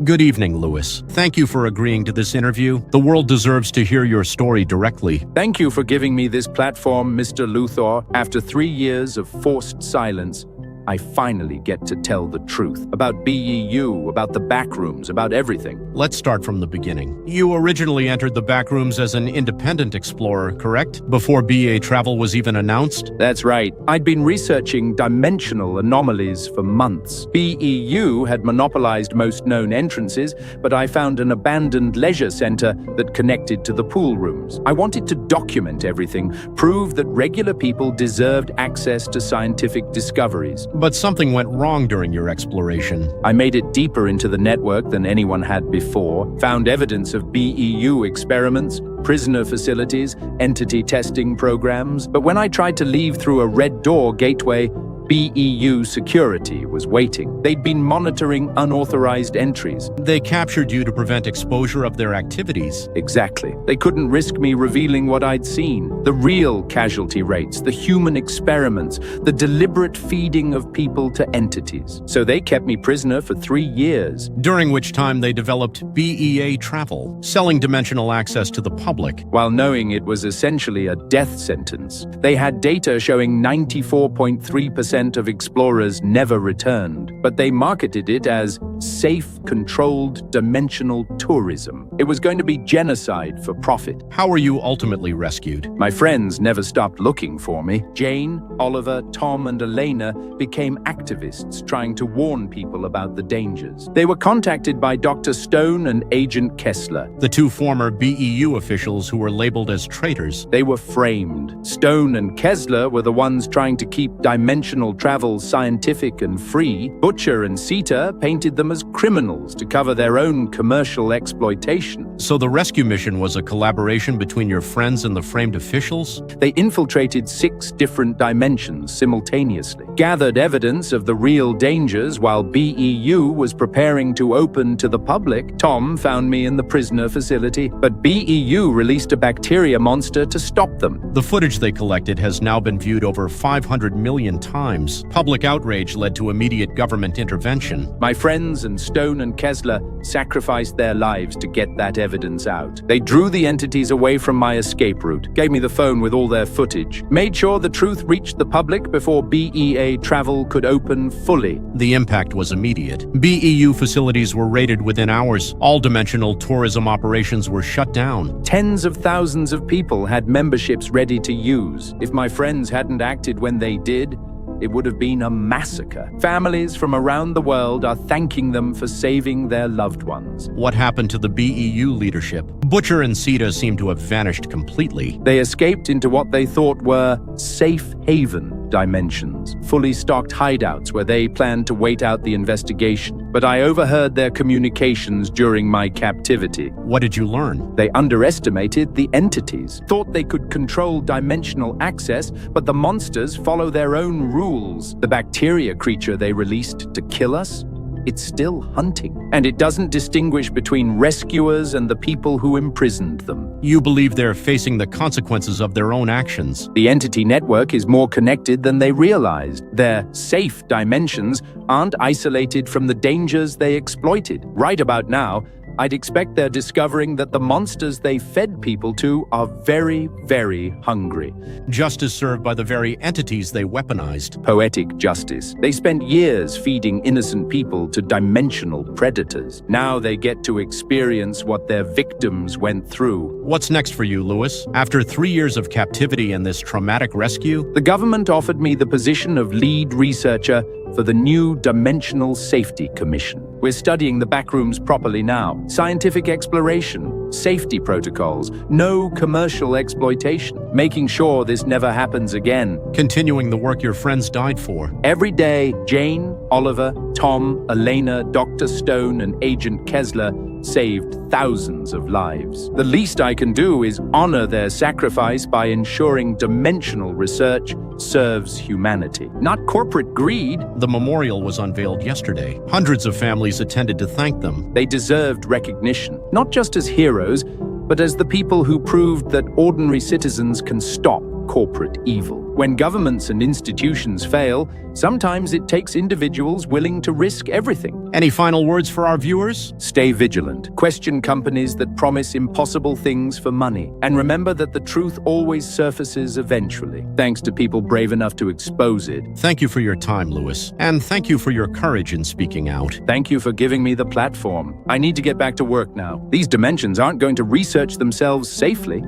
Good evening, Lewis. Thank you for agreeing to this interview. The world deserves to hear your story directly. Thank you for giving me this platform, Mr. Luthor. After 3 years of forced silence, I finally get to tell the truth about BEU, about the Backrooms, about everything. Let's start from the beginning. You originally entered the Backrooms as an independent explorer, correct? Before BA travel was even announced? That's right. I'd been researching dimensional anomalies for months. BEU had monopolized most known entrances, but I found an abandoned leisure center that connected to the pool rooms. I wanted to document everything, prove that regular people deserved access to scientific discoveries. But something went wrong during your exploration. I made it deeper into the network than anyone had before, found evidence of BEU experiments, prisoner facilities, entity testing programs. But when I tried to leave through a red door gateway, BEU security was waiting. They'd been monitoring unauthorized entries. They captured you to prevent exposure of their activities. Exactly. They couldn't risk me revealing what I'd seen. The real casualty rates, the human experiments, the deliberate feeding of people to entities. So they kept me prisoner for 3 years. During which time they developed BEA Travel, selling dimensional access to the public. While knowing it was essentially a death sentence, they had data showing 94.3% of explorers never returned, but they marketed it as safe, controlled, dimensional tourism. It was going to be genocide for profit. How were you ultimately rescued? My friends never stopped looking for me. Jane, Oliver, Tom, and Elena became activists trying to warn people about the dangers. They were contacted by Dr. Stone and Agent Kessler. The two former BEU officials who were labeled as traitors. They were framed. Stone and Kessler were the ones trying to keep dimensional dimensional travel scientific and free, Butcher and Sita painted them as criminals to cover their own commercial exploitation. So the rescue mission was a collaboration between your friends and the framed officials? They infiltrated 6 different dimensions simultaneously, gathered evidence of the real dangers while BEU was preparing to open to the public. Tom found me in the prisoner facility, but BEU released a bacteria monster to stop them. The footage they collected has now been viewed over 500 million times. Public outrage led to immediate government intervention. My friends and Stone and Kessler sacrificed their lives to get that evidence out. They drew the entities away from my escape route, gave me the phone with all their footage, made sure the truth reached the public before BEA travel could open fully. The impact was immediate. BEU facilities were raided within hours. All dimensional tourism operations were shut down. Tens of thousands of people had memberships ready to use. If my friends hadn't acted when they did, it would have been a massacre. Families from around the world are thanking them for saving their loved ones. What happened to the BEU leadership? Butcher and Sita seem to have vanished completely. They escaped into what they thought were safe haven dimensions, fully stocked hideouts where they planned to wait out the investigation. But I overheard their communications during my captivity. What did you learn? They underestimated the entities, thought they could control dimensional access, but the monsters follow their own rules. The bacteria creature they released to kill us, it's still hunting. And it doesn't distinguish between rescuers and the people who imprisoned them. You believe they're facing the consequences of their own actions. The entity network is more connected than they realized. Their safe dimensions aren't isolated from the dangers they exploited. Right about now, I'd expect they're discovering that the monsters they fed people to are very, very hungry. Justice served by the very entities they weaponized. Poetic justice. They spent years feeding innocent people to dimensional predators. Now they get to experience what their victims went through. What's next for you, Lewis? After 3 years of captivity and this traumatic rescue? The government offered me the position of lead researcher for the new Dimensional Safety Commission. We're studying the Backrooms properly now. Scientific exploration, safety protocols, no commercial exploitation, making sure this never happens again. Continuing the work your friends died for. Every day, Jane, Oliver, Tom, Elena, Dr. Stone, and Agent Kessler saved thousands of lives. The least I can do is honor their sacrifice by ensuring dimensional research serves humanity, not corporate greed. The memorial was unveiled yesterday. Hundreds of families attended to thank them. They deserved recognition, not just as heroes, but as the people who proved that ordinary citizens can stop corporate evil. When governments and institutions fail, sometimes it takes individuals willing to risk everything. Any final words for our viewers? Stay vigilant. Question companies that promise impossible things for money. And remember that the truth always surfaces eventually, thanks to people brave enough to expose it. Thank you for your time, Lewis. And thank you for your courage in speaking out. Thank you for giving me the platform. I need to get back to work now. These dimensions aren't going to research themselves safely.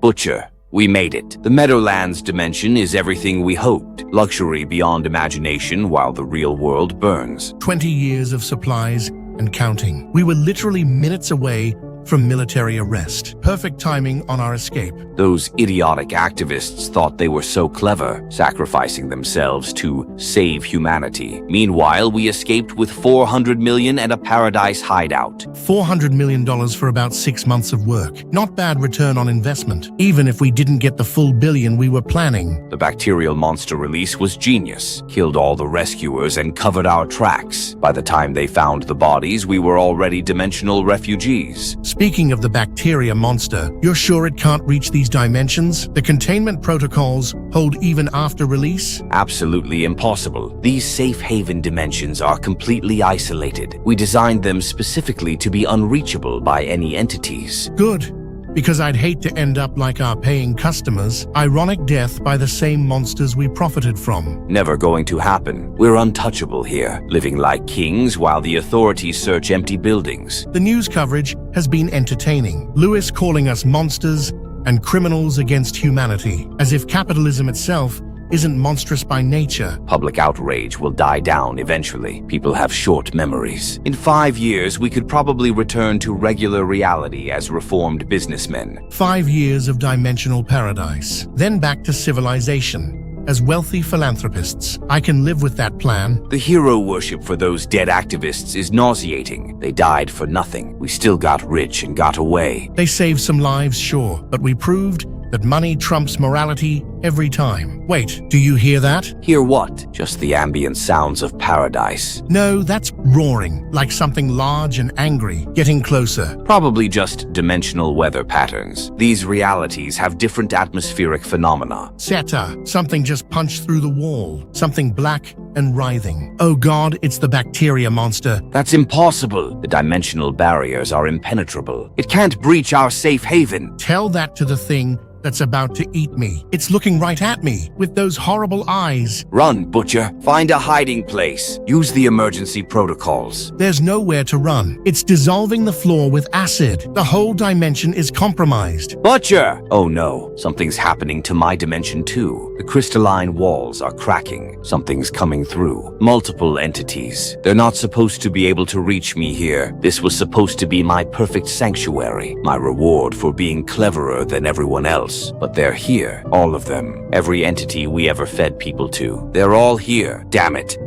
Butcher. We made it. The Meadowlands dimension is everything we hoped. Luxury beyond imagination while the real world burns. 20 years of supplies and counting. We were literally minutes away from military arrest. Perfect timing on our escape. Those idiotic activists thought they were so clever, sacrificing themselves to save humanity. Meanwhile, we escaped with $400 million and a paradise hideout. $400 million for about 6 months of work. Not bad return on investment, even if we didn't get the full billion we were planning. The bacterial monster release was genius. Killed all the rescuers and covered our tracks. By the time they found the bodies, we were already dimensional refugees. Speaking of the bacteria monster, you're sure it can't reach these dimensions? The containment protocols hold even after release? Absolutely impossible. These safe haven dimensions are completely isolated. We designed them specifically to be unreachable by any entities. Good. Because I'd hate to end up like our paying customers, ironic death by the same monsters we profited from. Never going to happen. We're untouchable here, living like kings while the authorities search empty buildings. The news coverage has been entertaining. Lewis calling us monsters and criminals against humanity, as if capitalism itself isn't monstrous by nature. Public outrage will die down eventually. People have short memories. In 5 years, we could probably return to regular reality as reformed businessmen. 5 years of dimensional paradise, then back to civilization. as wealthy philanthropists. I can live with that plan. The hero worship for those dead activists is nauseating. They died for nothing. We still got rich and got away. They saved some lives, sure, but we proved that money trumps morality every time. Wait, do you hear that? Hear what? Just the ambient sounds of paradise. No, that's roaring, like something large and angry, getting closer. Probably just dimensional weather patterns. These realities have different atmospheric phenomena. Zeta, something just punched through the wall, something black and writhing. Oh God, it's the bacteria monster. That's impossible. The dimensional barriers are impenetrable. It can't breach our safe haven. Tell that to the thing that's about to eat me. It's looking right at me with those horrible eyes. Run, Butcher. Find a hiding place. Use the emergency protocols. There's nowhere to run. It's dissolving the floor with acid. The whole dimension is compromised. Butcher! Oh no, something's happening to my dimension too. The crystalline walls are cracking. Something's coming through. Multiple entities. They're not supposed to be able to reach me here. This was supposed to be my perfect sanctuary. My reward for being cleverer than everyone else. But they're here, all of them. Every entity we ever fed people to. They're all here, damn it.